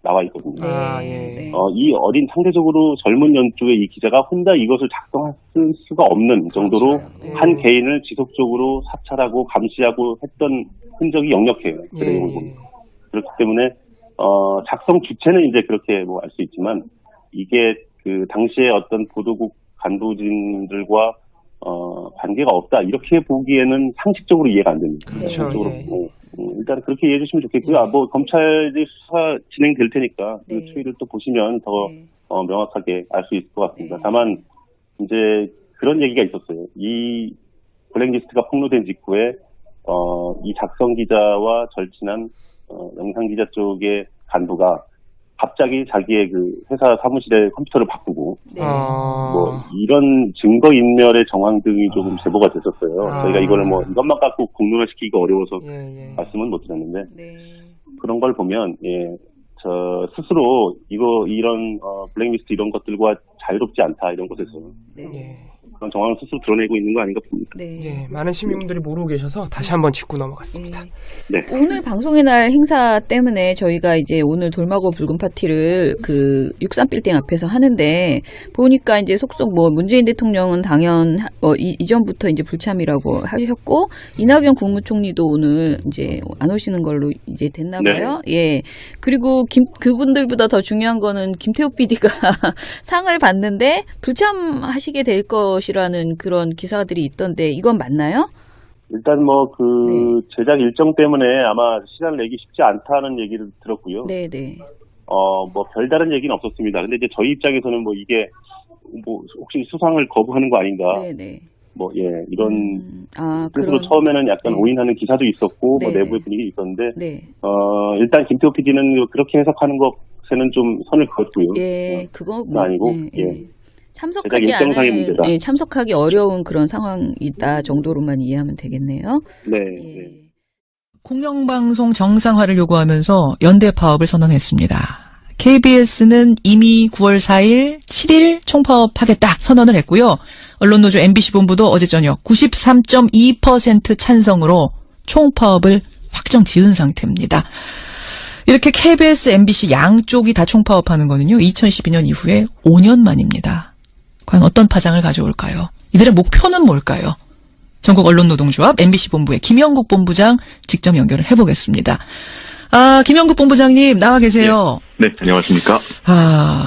나와 있거든요. 네. 이 어린 상대적으로 젊은 연조의 이 기자가 혼자 이것을 작성할 수가 없는 정도로 그렇죠. 한 개인을 지속적으로 사찰하고 감시하고 했던 흔적이 역력해요. 그렇기 때문에 작성 주체는 이제 그렇게 뭐 알 수 있지만 이게 그 당시에 어떤 보도국 간부진들과 관계가 없다 이렇게 보기에는 상식적으로 이해가 안 됩니다. 그렇죠. 상식적으로 일단 그렇게 이해해 주시면 좋겠고요. 뭐 검찰이 수사 진행될 테니까 그 추이를 또 보시면 더 명확하게 알 수 있을 것 같습니다. 다만 이제 그런 얘기가 있었어요. 이 블랙리스트가 폭로된 직후에 이 작성 기자와 절친한 영상 기자 쪽의 간부가 갑자기 자기의 그 회사 사무실의 컴퓨터를 바꾸고 뭐 이런 증거 인멸의 정황 등이 조금 제보가 됐었어요. 저희가 이거를 뭐 이것만 갖고 공론화시키기가 어려워서 말씀은 못 드렸는데 그런 걸 보면 저 스스로 이런 블랙리스트 이런 것들과 자유롭지 않다 이런 것에서 그런 정황을 스스로 드러내고 있는 거 아닌가 봅니다. 많은 시민분들이 모르고 계셔서 다시 한번 짚고 넘어갔습니다. 오늘 방송의 날 행사 때문에 저희가 이제 오늘 돌마고 붉은 파티를 그 63빌딩 앞에서 하는데 보니까 이제 속속 뭐 문재인 대통령은 이전부터 이제 불참이라고 하셨고 이낙연 국무총리도 오늘 이제 안 오시는 걸로 이제 됐나 봐요. 그리고 그분들보다 더 중요한 거는 김태호 PD가 상을 받는데 불참하시게 될 것이라는 그런 기사들이 있던데 이건 맞나요? 일단 뭐 그 제작 일정 때문에 아마 시간을 내기 쉽지 않다는 얘기를 들었고요. 뭐 별다른 얘기는 없었습니다. 근데 이제 저희 입장에서는 뭐 이게 뭐 혹시 수상을 거부하는 거 아닌가? 뭐 이런 그래서 처음에는 약간 오인하는 기사도 있었고 뭐 내부의 분위기 있었는데 일단 김태호 PD는 그렇게 해석하는 것에는 좀 선을 그었고요. 그거 뭐 아니고 참석하기 어려운 그런 상황이다 정도로만 이해하면 되겠네요. 공영방송 정상화를 요구하면서 연대 파업을 선언했습니다. KBS는 이미 9월 4일, 7일 총파업하겠다 선언을 했고요. 언론노조 MBC 본부도 어제 저녁 93.2% 찬성으로 총파업을 확정 지은 상태입니다. 이렇게 KBS, MBC 양쪽이 다 총파업하는 거는요. 2012년 이후에 5년 만입니다. 과연 어떤 파장을 가져올까요? 이들의 목표는 뭘까요? 전국 언론노동조합 MBC 본부의 김영국 본부장 직접 연결을 해보겠습니다. 김영국 본부장님 나와 계세요. 네, 안녕하십니까?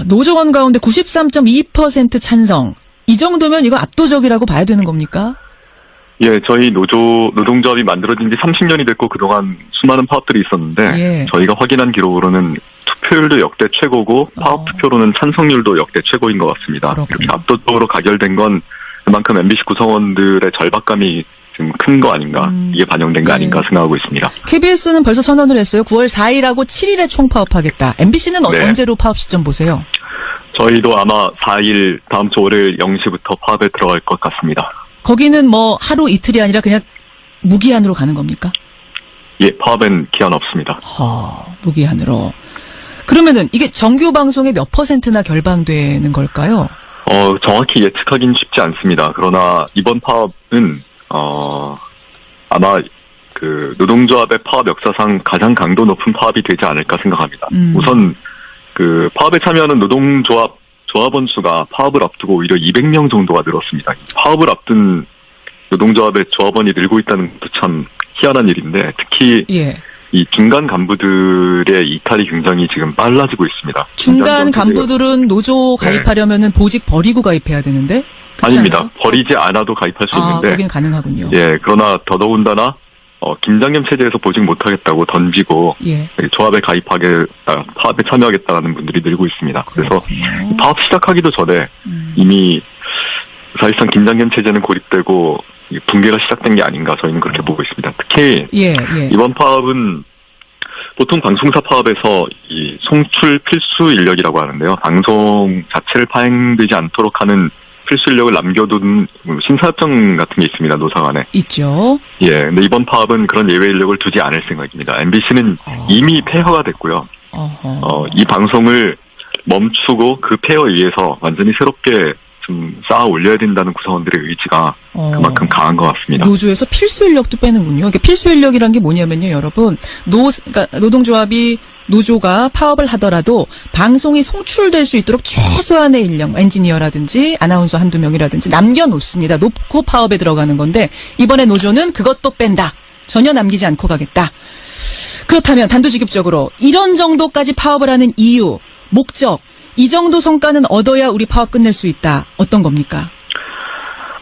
노조원 가운데 93.2% 찬성. 이 정도면 이거 압도적이라고 봐야 되는 겁니까? 저희 노동조합이 만들어진 지 30년이 됐고 그동안 수많은 파업들이 있었는데 저희가 확인한 기록으로는 투표율도 역대 최고고 파업 투표로는 찬성률도 역대 최고인 것 같습니다. 그렇군요. 이렇게 압도적으로 가결된 건 그만큼 MBC 구성원들의 절박감이 좀 큰 거 아닌가, 이게 반영된 거 아닌가 생각하고 있습니다. KBS는 벌써 선언을 했어요. 9월 4일하고 7일에 총파업하겠다. MBC는 언제로 파업 시점 보세요? 저희도 아마 4일 다음 주 월요일 0시부터 파업에 들어갈 것 같습니다. 거기는 뭐 하루 이틀이 아니라 그냥 무기한으로 가는 겁니까? 파업엔 기한 없습니다. 무기한으로. 그러면은 이게 정규 방송의 몇 %나 결방되는 걸까요? 정확히 예측하기는 쉽지 않습니다. 그러나 이번 파업은 아마 그 노동조합의 파업 역사상 가장 강도 높은 파업이 되지 않을까 생각합니다. 우선 그 파업에 참여하는 조합원 수가 파업을 앞두고 오히려 200명 정도가 늘었습니다. 파업을 앞둔 노동조합의 조합원이 늘고 있다는 것도 참 희한한 일인데 특히 이 중간 간부들의 이탈이 굉장히 지금 빨라지고 있습니다. 중간 간부들은 노조 가입하려면은 보직 버리고 가입해야 되는데? 아닙니다. 않아요? 버리지 않아도 가입할 수 있는데. 거긴 가능하군요. 그러나 더더군다나 김장겸 체제에서 보직 못하겠다고 던지고 조합에 파업에 참여하겠다는 분들이 늘고 있습니다. 그래서 파업 시작하기도 전에 이미 사실상 김장겸 체제는 고립되고 붕괴가 시작된 게 아닌가 저희는 그렇게 보고 있습니다. 특히 이번 파업은 보통 방송사 파업에서 이 송출 필수 인력이라고 하는데요. 방송 자체를 파행되지 않도록 하는 필수 인력을 남겨둔 심사협정 같은 게 있습니다. 노사 간에. 있죠. 예, 근데 이번 파업은 그런 예외 인력을 두지 않을 생각입니다. MBC는 이미 폐허가 됐고요. 이 방송을 멈추고 그 폐허에 의해서 완전히 새롭게 좀 쌓아 올려야 된다는 구성원들의 의지가 그만큼 강한 것 같습니다. 노조에서 필수 인력도 빼는군요. 그러니까 필수 인력이란 게 뭐냐면요, 여러분. 그러니까 노동조합이 노조가 파업을 하더라도 방송이 송출될 수 있도록 최소한의 인력, 엔지니어라든지 아나운서 한두 명이라든지 남겨놓습니다. 놓고 파업에 들어가는 건데 이번에 노조는 그것도 뺀다. 전혀 남기지 않고 가겠다. 그렇다면 단도직입적으로 이런 정도까지 파업을 하는 이유, 목적, 이 정도 성과는 얻어야 우리 파업 끝낼 수 있다. 어떤 겁니까?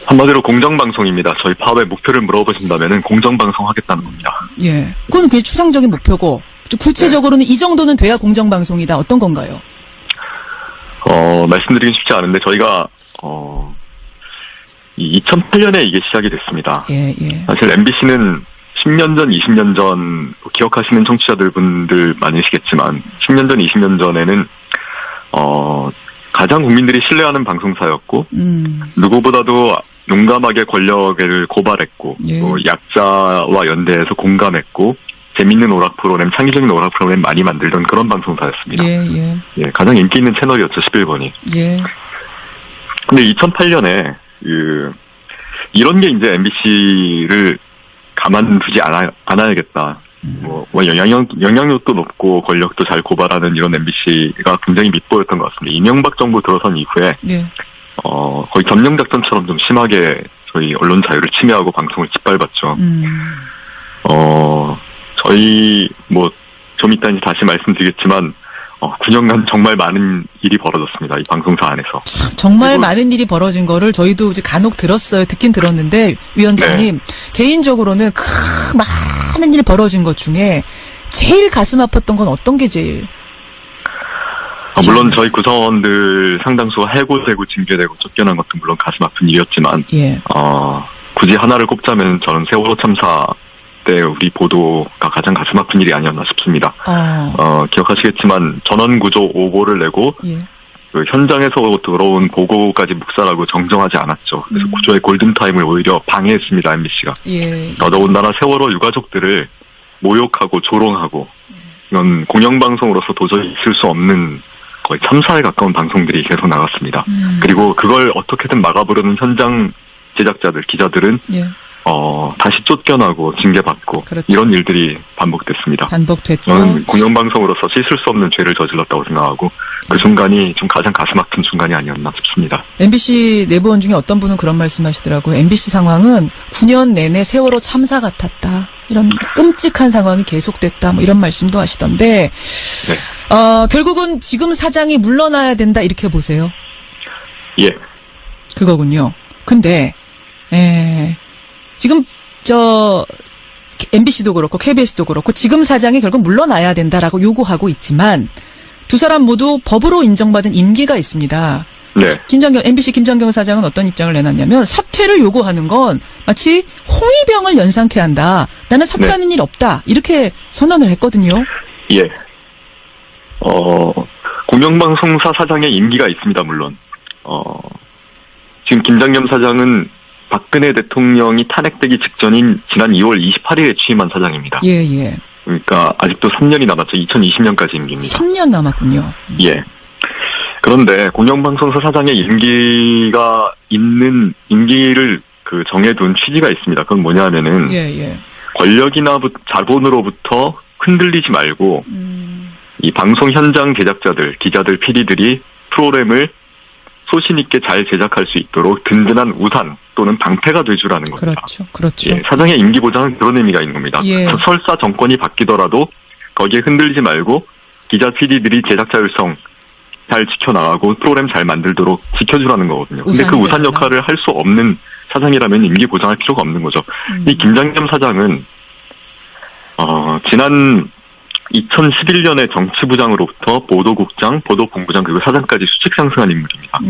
한마디로 공정방송입니다. 저희 파업의 목표를 물어보신다면 공정방송 하겠다는 겁니다. 예. 그건 그게 추상적인 목표고 구체적으로는 이 정도는 돼야 공정방송이다. 어떤 건가요? 말씀드리긴 쉽지 않은데 저희가 2008년에 이게 시작이 됐습니다. 예. 사실 MBC는 10년 전, 20년 전 기억하시는 청취자분들 많으시겠지만 10년 전, 20년 전에는 가장 국민들이 신뢰하는 방송사였고 누구보다도 용감하게 권력을 고발했고 또 약자와 연대해서 공감했고 재밌는 오락 프로그램, 창의적인 오락 프로그램 많이 만들던 그런 방송사였습니다. 예, 가장 인기 있는 채널이었죠, 11번이. 예. 근데 2008년에 이런 게 이제 MBC를 가만두지 않아야겠다. 영향력도 높고 권력도 잘 고발하는 이런 MBC가 굉장히 밉보였던 것 같습니다. 이명박 정부 들어선 이후에 거의 점령작전처럼 좀 심하게 저희 언론 자유를 침해하고 방송을 짓밟았죠. 저희 좀 이따 이제 다시 말씀드리겠지만 9년간 정말 많은 일이 벌어졌습니다. 이 방송사 안에서. 정말 많은 일이 벌어진 거를 저희도 이제 간혹 들었어요. 듣긴 들었는데 위원장님 개인적으로는 많은 일이 벌어진 것 중에 제일 가슴 아팠던 건 어떤 게 제일? 물론 저희 구성원들 상당수가 해고되고 징계되고 쫓겨난 것도 물론 가슴 아픈 일이었지만 굳이 하나를 꼽자면 저는 세월호 참사 때 우리 보도가 가장 가슴 아픈 일이 아니었나 싶습니다. 기억하시겠지만 전원구조 오보를 내고 그 현장에서 들어온 보고까지 묵살하고 정정하지 않았죠. 그래서 구조의 골든타임을 오히려 방해했습니다, MBC가. 더더군다나 세월호 유가족들을 모욕하고 조롱하고 이건 공영방송으로서 도저히 있을 수 없는 거의 참사에 가까운 방송들이 계속 나갔습니다. 그리고 그걸 어떻게든 막아보려는 현장 제작자들, 기자들은 다시 쫓겨나고 징계받고 이런 일들이 반복됐습니다. 반복됐고 저는 공영방송으로서 씻을 수 없는 죄를 저질렀다고 생각하고 그 순간이 좀 가장 가슴 아픈 순간이 아니었나 싶습니다. MBC 내부원 중에 어떤 분은 그런 말씀하시더라고요. MBC 상황은 9년 내내 세월호 참사 같았다. 이런 끔찍한 상황이 계속됐다. 이런 말씀도 하시던데 결국은 지금 사장이 물러나야 된다 이렇게 보세요. 예. 그거군요. 근데 지금 MBC도 그렇고 KBS도 그렇고 지금 사장이 결국 물러나야 된다라고 요구하고 있지만 두 사람 모두 법으로 인정받은 임기가 있습니다. MBC 김정경 사장은 어떤 입장을 내놨냐면 사퇴를 요구하는 건 마치 홍위병을 연상케 한다. 나는 사퇴하는 일 없다. 이렇게 선언을 했거든요. 예. 공영방송사 사장의 임기가 있습니다. 물론. 지금 김장겸 사장은 박근혜 대통령이 탄핵되기 직전인 지난 2월 28일에 취임한 사장입니다. 예. 그러니까 아직도 3년이 남았죠. 2020년까지 임기입니다. 3년 남았군요. 예. 그런데 공영방송사 사장의 임기를 정해둔 취지가 있습니다. 그건 뭐냐면은 권력이나 자본으로부터 흔들리지 말고 이 방송 현장 제작자들, 기자들, PD들이 프로그램을 소신 있게 잘 제작할 수 있도록 든든한 우산 또는 방패가 돼주라는 겁니다. 그렇죠. 예, 사장의 임기 보장은 그런 의미가 있는 겁니다. 설사 정권이 바뀌더라도 거기에 흔들리지 말고 기자, PD들이 제작 자율성 잘 지켜나가고 프로그램 잘 만들도록 지켜주라는 거거든요. 근데 그 우산 역할을 할 수 없는 사장이라면 임기 보장할 필요가 없는 거죠. 이 김장겸 사장은 지난 2011년에 정치부장으로부터 보도국장, 보도본부장 그리고 사장까지 수직 상승한 인물입니다.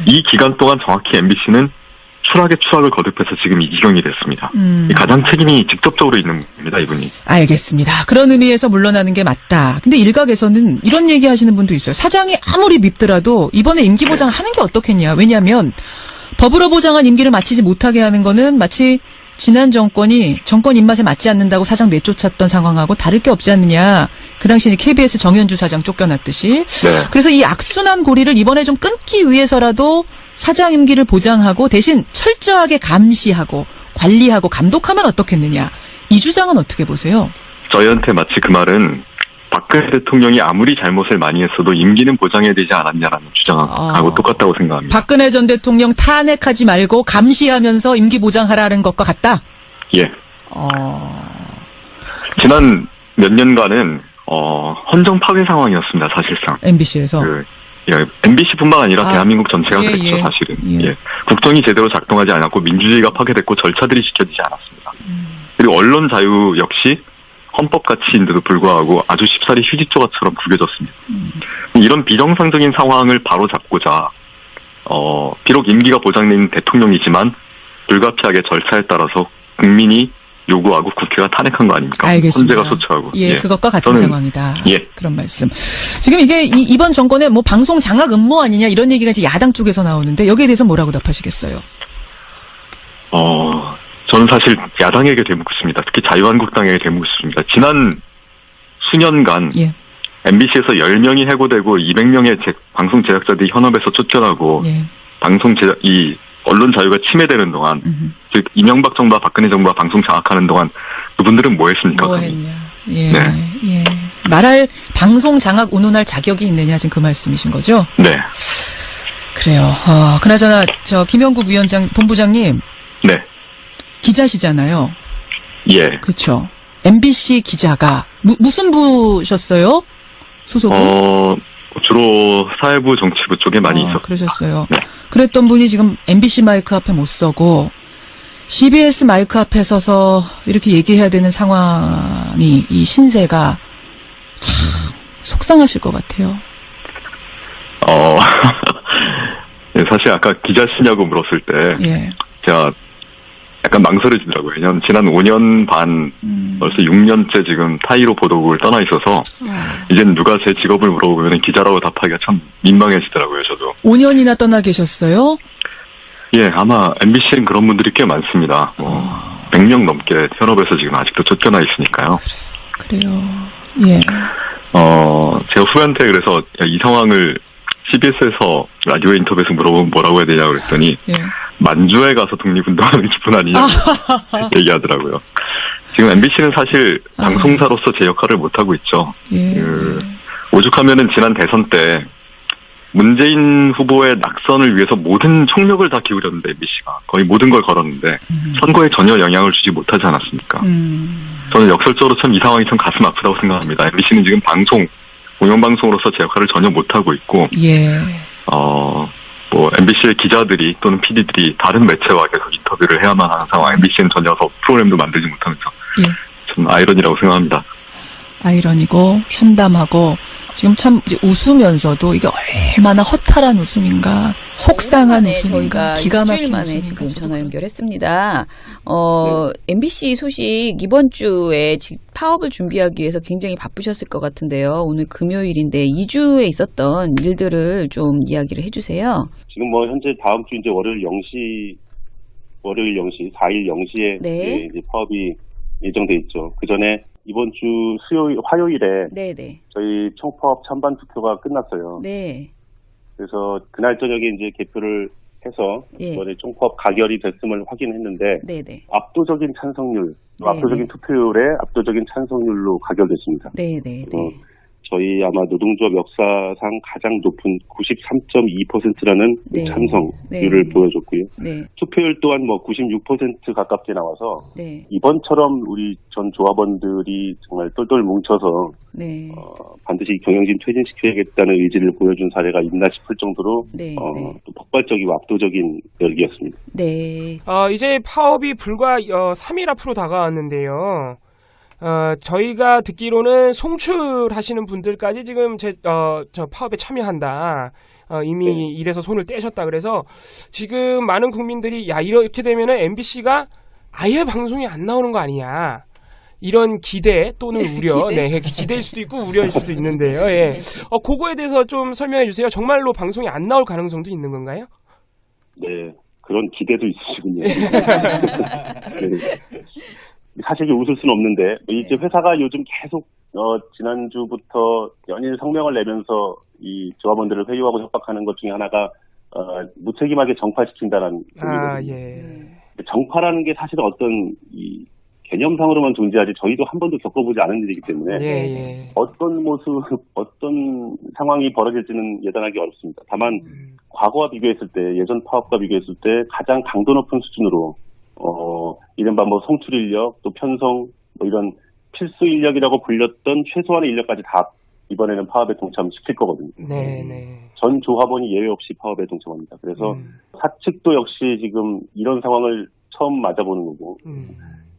이 기간 동안 정확히 MBC는 추락을 거듭해서 지금 이 지경이 됐습니다. 가장 책임이 직접적으로 있는 겁니다, 이분이. 알겠습니다. 그런 의미에서 물러나는 게 맞다. 근데 일각에서는 이런 얘기 하시는 분도 있어요. 사장이 아무리 밉더라도 이번에 임기 보장 하는 게 어떻겠냐. 왜냐하면 법으로 보장한 임기를 마치지 못하게 하는 거는 마치 지난 정권 입맛에 맞지 않는다고 사장 내쫓았던 상황하고 다를 게 없지 않느냐. 그 당시 KBS 정현주 사장 쫓겨났듯이. 네. 그래서 이 악순환 고리를 이번에 좀 끊기 위해서라도 사장 임기를 보장하고 대신 철저하게 감시하고 관리하고 감독하면 어떻겠느냐. 이 주장은 어떻게 보세요? 저희한테 마치 그 말은 박근혜 대통령이 아무리 잘못을 많이 했어도 임기는 보장해야 되지 않았냐라는 주장하고 똑같다고 생각합니다. 박근혜 전 대통령 탄핵하지 말고 감시하면서 임기 보장하라는 것과 같다? 예. 지난 몇 년간은 헌정 파괴 상황이었습니다. 사실상. MBC에서. MBC뿐만 아니라 대한민국 전체가 그랬죠. 사실은. 국정이 제대로 작동하지 않았고 민주주의가 파괴됐고 절차들이 지켜지지 않았습니다. 그리고 언론 자유 역시 헌법 가치인데도 불구하고 아주 쉽사리 휴지조각처럼 구겨졌습니다. 이런 비정상적인 상황을 바로잡고자 비록 임기가 보장된 대통령이지만 불가피하게 절차에 따라서 국민이 요구하고 국회가 탄핵한 거 아닙니까? 알겠습니다. 헌재가 소추하고. 그것과 같은 상황이다. 그런 말씀. 지금 이게 이번 정권의 뭐 방송 장악 음모 아니냐 이런 얘기가 이제 야당 쪽에서 나오는데 여기에 대해서 뭐라고 답하시겠어요? 저는 사실 야당에게 대묻고 싶습니다. 특히 자유한국당에게 대묻고 싶습니다. 지난 수년간 MBC에서 10명이 해고되고 200명의 방송 제작자들이 현업에서 쫓겨나고 언론 자유가 침해되는 동안 즉 이명박 정부와 박근혜 정부가 방송 장악하는 동안 그분들은 뭐 했습니까? 뭐 했냐. 말할 방송 장악 운운할 자격이 있느냐 지금 그 말씀이신 거죠? 네. 그래요. 그나저나 김영국 본부장님. 네. 기자시잖아요. 예. 그렇죠. MBC 기자가 무슨 부셨어요? 소속이? 주로 사회부 정치부 쪽에 많이 있었어요. 그러셨어요. 네. 그랬던 분이 지금 MBC 마이크 앞에 못 서고 CBS 마이크 앞에 서서 이렇게 얘기해야 되는 상황이 이 신세가 참 속상하실 것 같아요. 사실 아까 기자시냐고 물었을 때 제가 약간 망설여지더라고요. 왜냐하면 지난 5년 반, 벌써 6년째 지금 타이로 보도국을 떠나 있어서 이젠 누가 제 직업을 물어보면 기자라고 답하기가 참 민망해지더라고요. 저도. 5년이나 떠나 계셨어요? 예, 아마 MBC엔 그런 분들이 꽤 많습니다. 100명 넘게 현업에서 지금 아직도 쫓겨나 있으니까요. 그래요. 예. 제가 후배한테 그래서 이 상황을 CBS에서 라디오 인터뷰에서 물어보면 뭐라고 해야 되냐고 그랬더니 만주에 가서 독립운동하는 기분 아니냐고 얘기하더라고요. 지금 MBC는 사실 방송사로서 제 역할을 못하고 있죠. 오죽하면은 지난 대선 때 문재인 후보의 낙선을 위해서 모든 총력을 다 기울였는데 MBC가 거의 모든 걸 걸었는데 선거에 전혀 영향을 주지 못하지 않았습니까? 저는 역설적으로 참 이 상황이 참 가슴 아프다고 생각합니다. MBC는 지금 공영방송으로서 제 역할을 전혀 못하고 있고 MBC의 기자들이 또는 PD들이 다른 매체와 계속 인터뷰를 해야만 하는 상황. MBC는 전혀 프로그램도 만들지 못하면서 참 아이러니라고 생각합니다. 아이러니고 참담하고 지금 참 이제 웃으면서도 이게 얼마나 허탈한 웃음인가, 속상한 웃음인가, 기가 막힌 웃음인가. 지금 전화 연결했습니다. MBC 소식 이번 주에 파업을 준비하기 위해서 굉장히 바쁘셨을 것 같은데요. 오늘 금요일인데 2주에 있었던 일들을 좀 이야기를 해주세요. 지금 현재 다음 주 이제 월요일 0시 4일 0시에 이제 파업이 예정돼 있죠. 그 전에 이번 주 화요일에 저희 총파업 찬반 투표가 끝났어요. 네. 그래서 그날 저녁에 이제 개표를 해서 이번에 총파업 가결이 됐음을 확인했는데 압도적인 찬성률, 압도적인 투표율에 압도적인 찬성률로 가결됐습니다. 저희 아마 노동조합 역사상 가장 높은 93.2%라는 찬성률을 보여줬고요. 투표율 또한 96% 가깝게 나와서 이번처럼 우리 전 조합원들이 정말 똘똘 뭉쳐서 반드시 경영진 퇴진시켜야겠다는 의지를 보여준 사례가 있나 싶을 정도로 또 폭발적이고 압도적인 열기였습니다. 이제 파업이 불과 3일 앞으로 다가왔는데요. 저희가 듣기로는 송출하시는 분들까지 지금 저 파업에 참여한다. 이미 일에서 손을 떼셨다. 그래서 지금 많은 국민들이 야, 이렇게 되면은 MBC가 아예 방송이 안 나오는 거 아니냐. 이런 기대 또는 우려, 기대일 수도 있고 우려일 수도 있는데요. 예. 그거에 대해서 좀 설명해 주세요. 정말로 방송이 안 나올 가능성도 있는 건가요? 네, 그런 기대도 있으시군요. 네. 사실 웃을 수는 없는데 이제 회사가 요즘 계속 지난주부터 연일 성명을 내면서 이 조합원들을 회유하고 협박하는 것 중에 하나가 무책임하게 정파시킨다는 소리거든요. 정파라는 게 사실은 어떤 이 개념상으로만 존재하지 저희도 한 번도 겪어보지 않은 일이기 때문에 어떤 모습, 어떤 상황이 벌어질지는 예단하기 어렵습니다. 다만 과거와 비교했을 때, 예전 파업과 비교했을 때 가장 강도 높은 수준으로 이른바 뭐 송출 인력, 또 편성, 뭐 이런 필수 인력이라고 불렸던 최소한의 인력까지 다 이번에는 파업에 동참시킬 거거든요. 전 조합원이 예외 없이 파업에 동참합니다. 그래서 사측도 역시 지금 이런 상황을 처음 맞아보는 거고,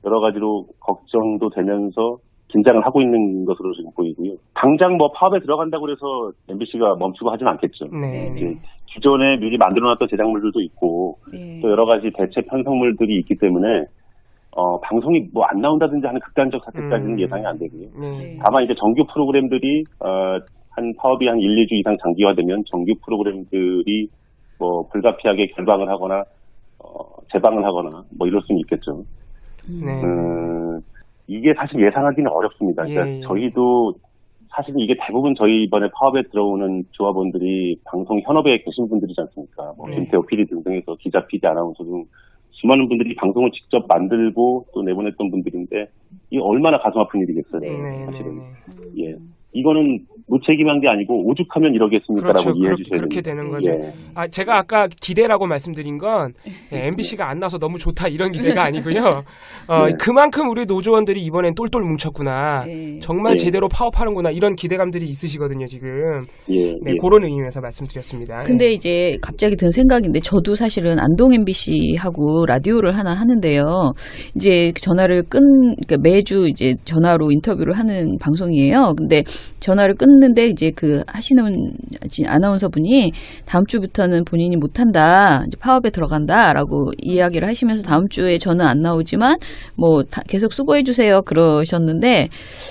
여러 가지로 걱정도 되면서 긴장을 하고 있는 것으로 지금 보이고요. 당장 뭐 파업에 들어간다고 해서 MBC가 멈추고 하진 않겠죠. 기존에 미리 만들어놨던 제작물들도 있고 또 여러 가지 대체 편성물들이 있기 때문에 방송이 뭐 안 나온다든지 하는 극단적 사태까지는 예상이 안 되고요. 다만 이제 정규 프로그램들이 한 파업이 한 1, 2주 이상 장기화되면 정규 프로그램들이 뭐 불가피하게 결방을 하거나 재방을 하거나 뭐 이럴 수는 있겠죠. 이게 사실 예상하기는 어렵습니다. 그러니까 저희도 사실은 이게 대부분 저희 이번에 파업에 들어오는 조합원들이 방송 현업에 계신 분들이지 않습니까? 뭐 김태호 PD 등등해서 기자, PD, 아나운서 등 수많은 분들이 방송을 직접 만들고 또 내보냈던 분들인데 이게 얼마나 가슴 아픈 일이겠어요. 사실은. 이거는 무책임한 게 아니고 오죽하면 이러겠습니까라고 이해해 주셔야 그렇게 되는 거죠. 제가 아까 기대라고 말씀드린 건 MBC가 안 나와서 너무 좋다 이런 기대가 아니고요. 그만큼 우리 노조원들이 이번엔 똘똘 뭉쳤구나. 정말 제대로 파업하는구나 이런 기대감들이 있으시거든요 지금. 그런 의미에서 말씀드렸습니다. 근데 이제 갑자기 든 생각인데 저도 사실은 안동 MBC하고 라디오를 하나 하는데요. 이제 전화를 그러니까 매주 이제 전화로 인터뷰를 하는 방송이에요. 근데 전화를 끊는데 이제 그 하시는 아나운서 분이 다음 주부터는 본인이 못한다, 이제 파업에 들어간다라고 이야기를 하시면서 다음 주에 저는 안 나오지만 뭐 계속 수고해 주세요 그러셨는데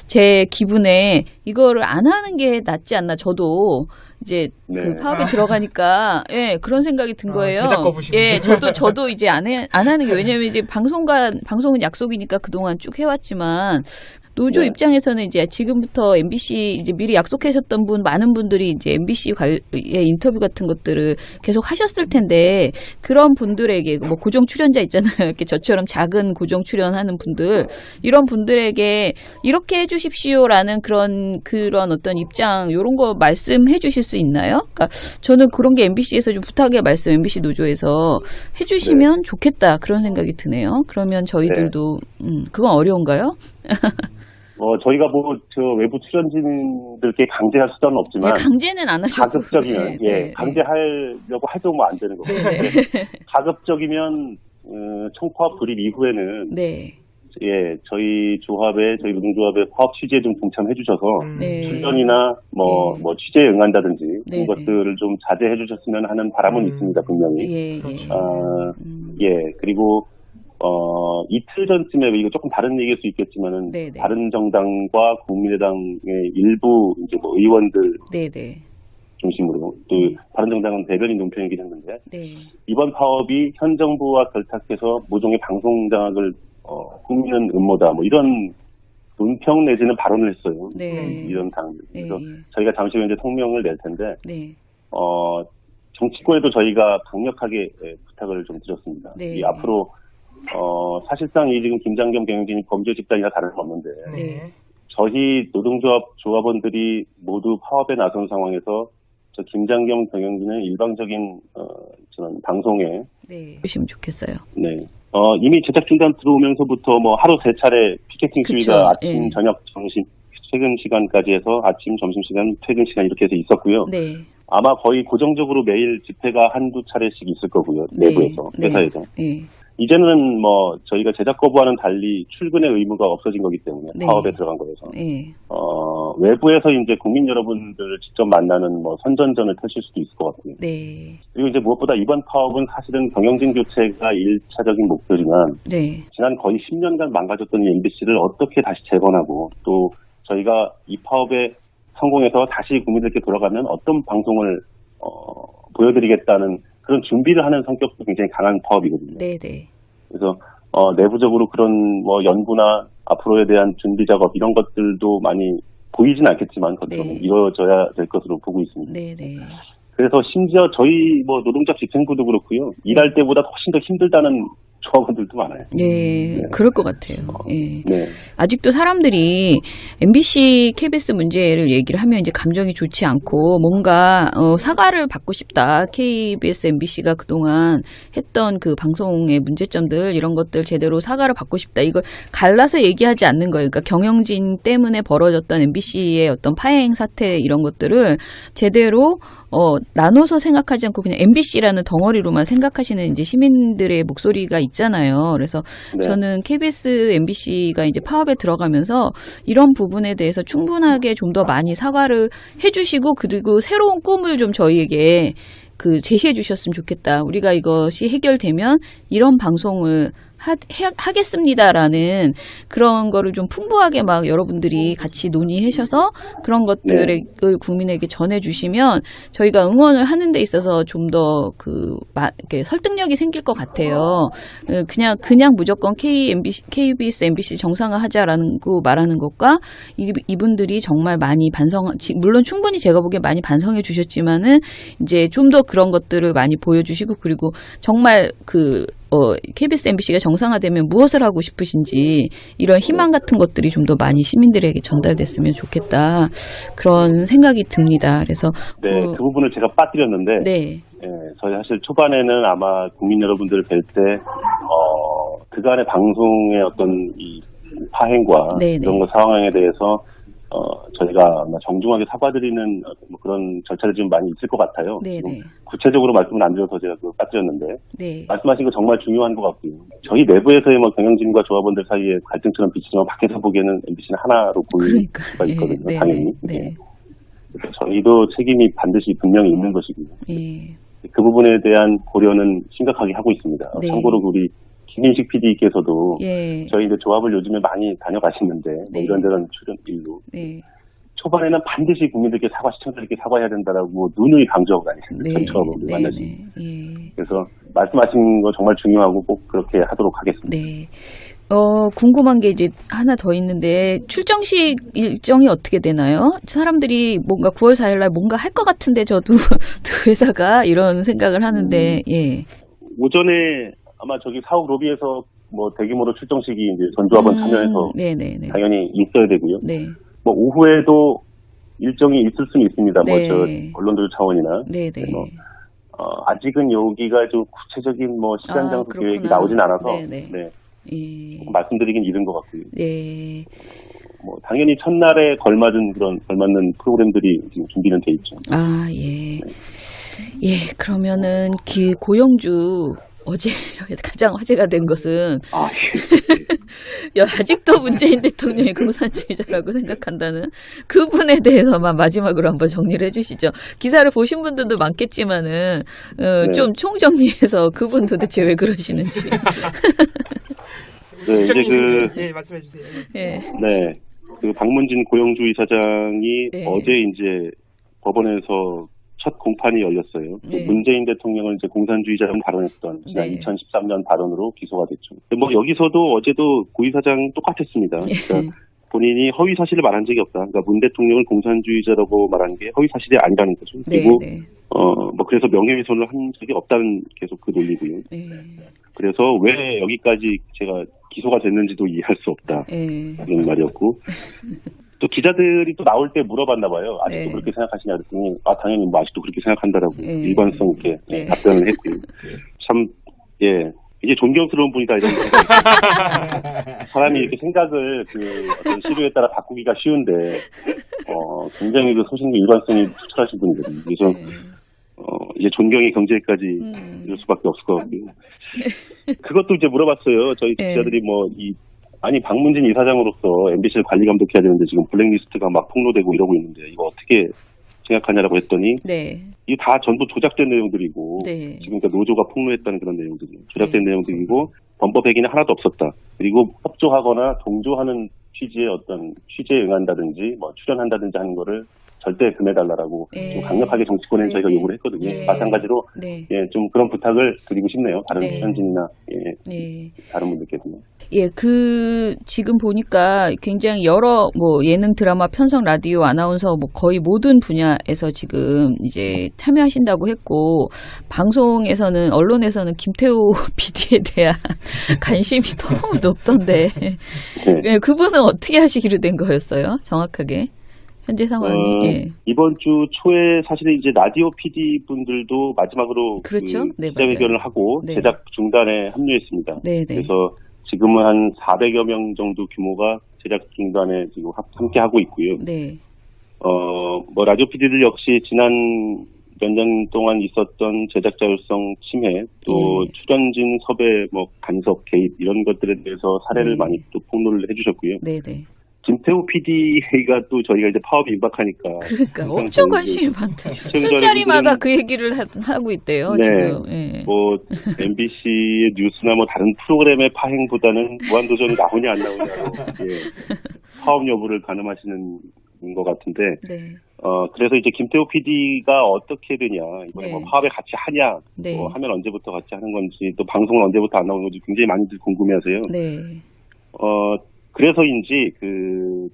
제 기분에 이거를 안 하는 게 낫지 않나. 저도 이제 그 파업에 들어가니까 그런 생각이 든 거예요. 제작 거부시네. 저도 이제 안 하는 게, 왜냐면 이제 방송은 약속이니까 그동안 쭉 해왔지만 노조 입장에서는 이제 지금부터 MBC 이제 미리 약속하셨던 많은 분들이 이제 MBC의 인터뷰 같은 것들을 계속 하셨을 텐데, 그런 분들에게 뭐 고정 출연자 있잖아요. 이렇게 저처럼 작은 고정 출연하는 분들, 이런 분들에게 이렇게 해주십시오라는 그런 어떤 입장, 이런 거 말씀해 주실 수 있나요? 그러니까 저는 그런 게 MBC에서 좀 부탁의 말씀, MBC 노조에서 해주시면 좋겠다 그런 생각이 드네요. 그러면 저희들도 그건 어려운가요? 저희가 저 외부 출연진들께 강제할 수단은 없지만. 강제는 안 하셔도. 가급적이면, 강제하려고 해도 뭐 안 되는 거고. 가급적이면, 총파업 불입 이후에는. 저희 저희 노동조합의 파업 취지에 좀 동참해 주셔서. 출연이나 취재에 응한다든지. 그런 것들을 좀 자제해 주셨으면 하는 바람은 있습니다, 분명히. 그리고, 이틀 전쯤에, 이거 조금 다른 얘기일 수 있겠지만은, 다른 정당과 국민의당의 일부, 이제 의원들. 중심으로, 또, 다른 정당은 대변인 논평이긴 했는데, 이번 파업이 현 정부와 결탁해서 모종의 방송 장악을, 꾸미는 음모다, 이런 논평 내지는 발언을 했어요. 이런 당들. 그래서 저희가 잠시 후에 이제 성명을 낼 텐데, 정치권에도 저희가 강력하게 부탁을 좀 드렸습니다. 앞으로, 사실상 지금 김장겸 경영진이 범죄 집단이나 다를 수 없는데, 저희 조합원들이 모두 파업에 나선 상황에서 저 김장겸 경영진은 일방적인 저는 방송에 보시면 좋겠어요. 이미 제작 중단 들어오면서부터 하루 3차례 피켓팅 수위가 아침, 저녁, 점심, 퇴근 시간까지 해서 아침, 점심 시간, 퇴근 시간 이렇게 해서 있었고요. 아마 거의 고정적으로 매일 집회가 한두 차례씩 있을 거고요. 내부에서, 회사에서. 이제는 뭐 저희가 제작 거부와는 달리 출근의 의무가 없어진 거기 때문에 네. 파업에 들어간 거여서 네. 외부에서 이제 국민 여러분들을 직접 만나는 뭐 선전전을 펼칠 수도 있을 것 같고요. 네. 그리고 이제 무엇보다 이번 파업은 사실은 경영진 교체가 1차적인 목표지만 네. 지난 거의 10년간 망가졌던 이 MBC를 어떻게 다시 재건하고 또 저희가 이 파업에 성공해서 다시 국민들께 돌아가면 어떤 방송을 보여드리겠다는 그런 준비를 하는 성격도 굉장히 강한 파업이거든요. 네네. 그래서 내부적으로 그런 뭐 연구나 앞으로에 대한 준비 작업 이런 것들도 많이 보이진 않겠지만 겉으로는 네. 이루어져야 될 것으로 보고 있습니다. 네네. 그래서 심지어 저희 뭐 노동자 집행부도 그렇고요. 일할 때보다 훨씬 더 힘들다는 조합원들도 많아요. 예, 네. 그럴 것 같아요. 예. 네. 아직도 사람들이 MBC, KBS 문제를 얘기를 하면 이제 감정이 좋지 않고 뭔가 사과를 받고 싶다. KBS, MBC가 그동안 했던 그 방송의 문제점들 이런 것들 제대로 사과를 받고 싶다. 이걸 갈라서 얘기하지 않는 거예요. 그러니까 경영진 때문에 벌어졌던 MBC의 어떤 파행 사태 이런 것들을 제대로 나눠서 생각하지 않고 그냥 MBC라는 덩어리로만 생각하시는 이제 시민들의 목소리가 있잖아요. 그래서 네. 저는 KBS, MBC가 이제 파업에 들어가면서 이런 부분에 대해서 충분하게 좀 더 많이 사과를 해주시고 그리고 새로운 꿈을 좀 저희에게 제시해 주셨으면 좋겠다. 우리가 이것이 해결되면 이런 방송을 하겠습니다라는 그런 거를 좀 풍부하게 막 여러분들이 같이 논의하셔서 그런 것들을 네. 국민에게 전해주시면 저희가 응원을 하는 데 있어서 좀 더 이렇게 설득력이 생길 것 같아요. 그냥 무조건 KBS, MBC 정상화하자라는 거 말하는 것과 이분들이 정말 많이 물론 충분히 제가 보기에 많이 반성해 주셨지만은 이제 좀 더 그런 것들을 많이 보여주시고 그리고 정말 KBS, MBC가 정상화되면 무엇을 하고 싶으신지 이런 희망 같은 것들이 좀 더 많이 시민들에게 전달됐으면 좋겠다. 그런 생각이 듭니다. 그래서 네, 그 부분을 제가 빠뜨렸는데 네. 예, 저희 사실 초반에는 아마 국민 여러분들을 뵐 때 그간의 방송의 어떤 이 파행과 네네. 이런 것 상황에 대해서 저희가 아마 정중하게 사과드리는 뭐 그런 절차를 지금 많이 있을 것 같아요. 네네. 구체적으로 말씀을 안 드려서 제가 그걸 빠뜨렸는데 네. 말씀하신 거 정말 중요한 것 같고요. 저희 내부에서의 뭐 경영진과 조합원들 사이의 갈등처럼 비치지만 밖에서 보기에는 MBC는 하나로 보일 수가 있거든요. 네, 당연히. 네. 그래서 저희도 책임이 반드시 분명히 있는 것이고요. 예. 그 부분에 대한 고려는 심각하게 하고 있습니다. 네. 참고로 우리 김인식 PD께서도 예. 저희 이제 조합을 요즘에 많이 다녀가시는데 뭐 네. 이런저런 출연 일로 네. 초반에는 반드시 국민들께 시청자들께 사과해야 된다라고 누누이 강조하고 다니십니다. 저희 조합원들 만나시면. 예. 그래서 말씀하신 거 정말 중요하고 꼭 그렇게 하도록 하겠습니다. 네. 궁금한 게 이제 하나 더 있는데 출정식 일정이 어떻게 되나요? 사람들이 뭔가 9월 4일 날 뭔가 할 것 같은데 저도 회사가 이런 생각을 하는데 예. 오전에 아마 저기 사옥 로비에서 뭐 대규모로 출정식이 이제 전조합원 참여해서 네네네. 당연히 있어야 되고요. 네. 뭐 오후에도 일정이 있을 수는 있습니다. 네. 뭐 저 언론들 차원이나. 네네. 그래서 아직은 여기가 좀 구체적인 뭐 시간 장소 계획이 나오진 않아서 네네. 네. 예. 말씀드리긴 이른 것 같고요. 네. 뭐 당연히 첫날에 걸맞는 프로그램들이 지금 준비는 돼 있죠. 아 예. 예 그러면은 고영주 어제 가장 화제가 된 것은 아직도 문재인 대통령이 공산주의자라고 생각한다는 그분에 대해서만 마지막으로 한번 정리를 해주시죠. 기사를 보신 분들도 많겠지만은 좀 총정리해서 그분 도대체 왜 그러시는지. 네, 이제 예, 말씀해 주세요. 예. 네, 그 박문진 고영주 이사장이 네. 어제 이제 법원에서 첫 공판이 열렸어요. 네. 문재인 대통령을 이제 공산주의자라고 발언했던 지난 네. 2013년 발언으로 기소가 됐죠. 뭐 여기서도 어제도 고 이사장 똑같았습니다. 그러니까 본인이 허위 사실을 말한 적이 없다. 그러니까 문 대통령을 공산주의자라고 말한 게 허위 사실이 아니라는 거죠. 그리고 네. 뭐 그래서 명예훼손을 한 적이 없다는 계속 그 논리고요. 네. 그래서 왜 여기까지 제가 기소가 됐는지도 이해할 수 없다. 네. 그런 말이었고. 또 기자들이 또 나올 때 물어봤나 봐요. 아직도 네. 그렇게 생각하시냐 그랬더니 당연히 뭐 아직도 그렇게 생각한다라고 네. 일관성 있게 네. 답변을 했고요. 참 이제 존경스러운 분이다 이런 생각. 사람이 이렇게 생각을 어떤 시류에 따라 바꾸기가 쉬운데 굉장히 그 소신과 일관성이 투철하신 분이거든요. 그래서 이제 존경의 경지에까지 이럴 수밖에 없을 것 같고요. 그것도 이제 물어봤어요. 저희 기자들이 아니 박문진 이사장으로서 MBC를 관리 감독해야 되는데 지금 블랙리스트가 막 폭로되고 이러고 있는데 이거 어떻게 생각하냐라고 했더니 이게 다 전부 조작된 내용들이고 지금 그러니까 노조가 폭로했다는 그런 내용들이 조작된 내용들이고 범법 행위는 하나도 없었다. 그리고 협조하거나 동조하는 취지의 어떤 취지에 응한다든지 출연한다든지 하는 거를 절대 금해달라고 좀 강력하게 정치권에 저희가 요구를 했거든요. 마찬가지로 좀 그런 부탁을 드리고 싶네요. 다른 현진이나 다른 분들께서는. 지금 보니까 굉장히 여러 예능, 드라마, 편성, 라디오, 아나운서 거의 모든 분야에서 지금 이제 참여하신다고 했고, 방송에서는, 언론에서는 김태우 PD에 대한 관심이 너무 높던데, 그분은 어떻게 하시기로 된 거였어요? 정확하게? 현재 상황이. 이번 주 초에 사실은 이제 라디오 PD 분들도 마지막으로 기자회견을 하고 제작 중단에 합류했습니다. 그래서 지금은 한 400여 명 정도 규모가 제작 중단에 지금 함께 하고 있고요. 라디오 PD들 역시 지난 몇 년 동안 있었던 제작 자율성 침해, 또 출연진 섭외, 간섭, 개입 이런 것들에 대해서 사례를 많이 또 폭로를 해주셨고요. 김태우 PD가 또 저희가 이제 파업이 임박하니까. 그러니까 엄청 관심이 많다. 술자리마다 그 얘기를 하고 있대요, 지금. MBC의 뉴스나 다른 프로그램의 파행보다는 무한도전이 나오냐 안 나오냐로 파업 여부를 가늠하시는 것 같은데. 그래서 이제 김태우 PD가 어떻게 되냐, 이번에 파업에 같이 하냐, 하면 언제부터 같이 하는 건지, 또 방송은 언제부터 안 나오는 건지 굉장히 많이들 궁금해하세요. 그래서인지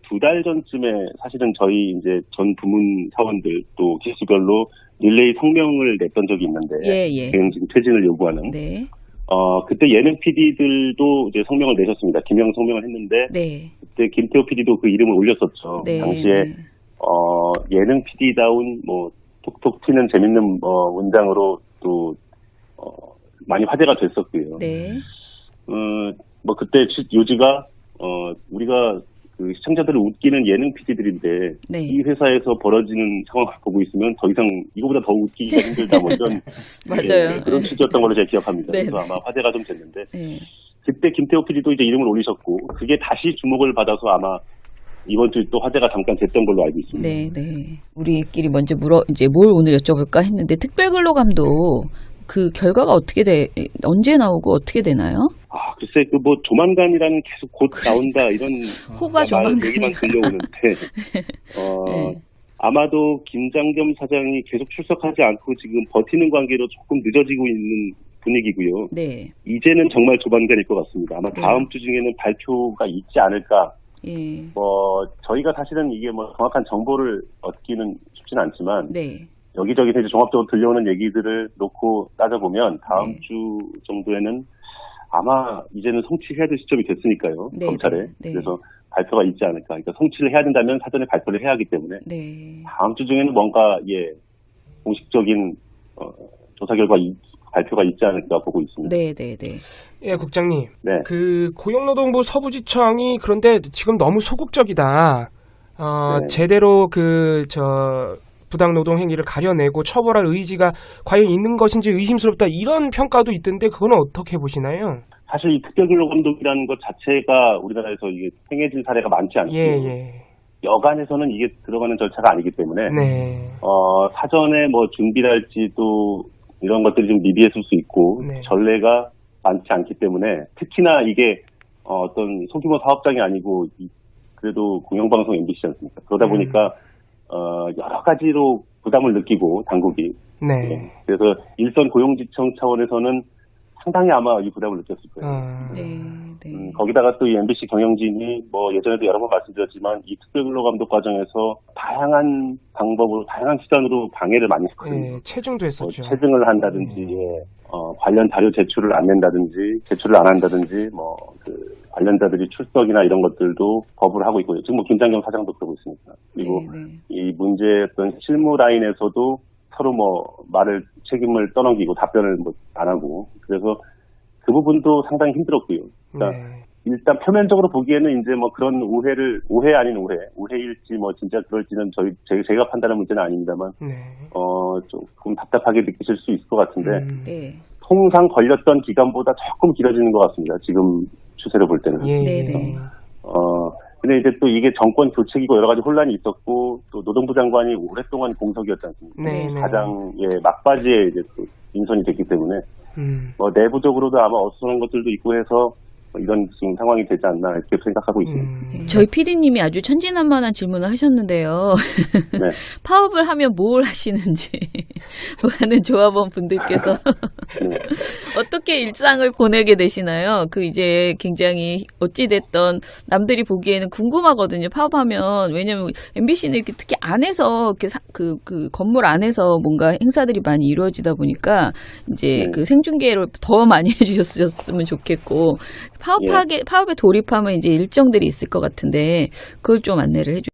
2달 전쯤에 사실은 저희 이제 전 부문 사원들 또 기수별로 릴레이 성명을 냈던 적이 있는데 지금 퇴진을 요구하는 그때 예능 PD들도 이제 성명을 내셨습니다. 기명 성명을 했는데 그때 김태호 PD도 그 이름을 올렸었죠. 당시에 예능 PD다운 톡톡 튀는 재밌는 문장으로 또 많이 화제가 됐었고요. 그때 요지가 우리가 그 시청자들을 웃기는 예능 PD들인데 이 회사에서 벌어지는 상황을 보고 있으면 더 이상 이거보다 더 웃기기가 힘들다 이런 맞아요. 그런 취지였던 걸로 제가 기억합니다. 그래서 아마 화제가 좀 됐는데 그때 김태호 PD도 이제 이름을 올리셨고 그게 다시 주목을 받아서 아마 이번 주에 또 화제가 잠깐 됐던 걸로 알고 있습니다. 우리끼리 먼저 이제 뭘 오늘 여쭤볼까 했는데 특별근로감도 그 결과가 언제 나오고 어떻게 되나요? 글쎄, 조만간이라는 계속 곧 나온다, 이런. 호가 조만간. 얘기만 들려오는데, 아마도 김장겸 사장이 계속 출석하지 않고 지금 버티는 관계로 조금 늦어지고 있는 분위기고요. 이제는 정말 조만간일 것 같습니다. 아마 다음 주 중에는 발표가 있지 않을까. 저희가 사실은 이게 정확한 정보를 얻기는 쉽진 않지만, 여기저기서 이제 종합적으로 들려오는 얘기들을 놓고 따져보면 다음 주 정도에는 아마 이제는 성취해야 될 시점이 됐으니까요. 검찰에. 그래서 발표가 있지 않을까. 그러니까 성취를 해야 된다면 사전에 발표를 해야 하기 때문에 다음 주 중에는 뭔가 공식적인 조사 결과 발표가 있지 않을까 보고 있습니다. 예, 국장님. 그 고용노동부 서부지청이 그런데 지금 너무 소극적이다. 제대로 부당노동 행위를 가려내고 처벌할 의지가 과연 있는 것인지 의심스럽다 이런 평가도 있던데 그거는 어떻게 보시나요? 사실 이 특별근로감독이라는 것 자체가 우리나라에서 이게 행해진 사례가 많지 않습니다. 여간에서는 이게 들어가는 절차가 아니기 때문에 사전에 준비랄지도 이런 것들이 좀 미비했을 수 있고 전례가 많지 않기 때문에 특히나 이게 어떤 소규모 사업장이 아니고 그래도 공영방송 MBC 않습니까? 그러다 보니까 여러 가지로 부담을 느끼고 당국이 그래서 일선 고용지청 차원에서는 상당히 아마 이 부담을 느꼈을 거예요. 거기다가 또 이 MBC 경영진이 예전에도 여러 번 말씀드렸지만 이 특별근로감독 과정에서 다양한 방법으로 다양한 수단으로 방해를 많이 했거든요. 체증도 했었죠. 체증을 한다든지 관련 자료 제출을 안 낸다든지 제출을 안 한다든지 관련자들이 출석이나 이런 것들도 거부를 하고 있고요. 지금 김장겸 사장도 그러고 있습니다. 그리고 이 문제였던 실무 라인에서도 서로 책임을 떠넘기고 답변을 안 하고 그래서 그 부분도 상당히 힘들었고요. 그러니까 일단 표면적으로 보기에는 이제 뭐 그런 오해 아닌 오해일지 뭐 진짜 그럴지는 제가 판단할 문제는 아닙니다만, 조금 답답하게 느끼실 수 있을 것 같은데, 네. 통상 걸렸던 기간보다 조금 길어지는 것 같습니다. 지금 추세로 볼 때는. 네네. 근데 이제 또 이게 정권 교체기고 여러 가지 혼란이 있었고, 또 노동부 장관이 오랫동안 공석이었지 않습니까? 네네. 가장, 막바지에 이제 또 인선이 됐기 때문에, 뭐 내부적으로도 아마 어수선한 것들도 있고 해서, 이런 지금 상황이 되지 않나 이렇게 생각하고 있습니다. 저희 PD님이 아주 천진난만한 질문을 하셨는데요. 네. 파업을 하면 뭘 하시는지 많은 조합원 분들께서 네. 어떻게 일상을 보내게 되시나요? 이제 굉장히 어찌됐던 남들이 보기에는 궁금하거든요. 파업하면. 왜냐면 MBC는 이렇게 특히 안에서 이렇게 그 건물 안에서 뭔가 행사들이 많이 이루어지다 보니까 이제 그 생중계를 더 많이 해주셨으면 좋겠고 파업에 돌입하면 이제 일정들이 있을 것 같은데 그걸 좀 안내를 해주세요.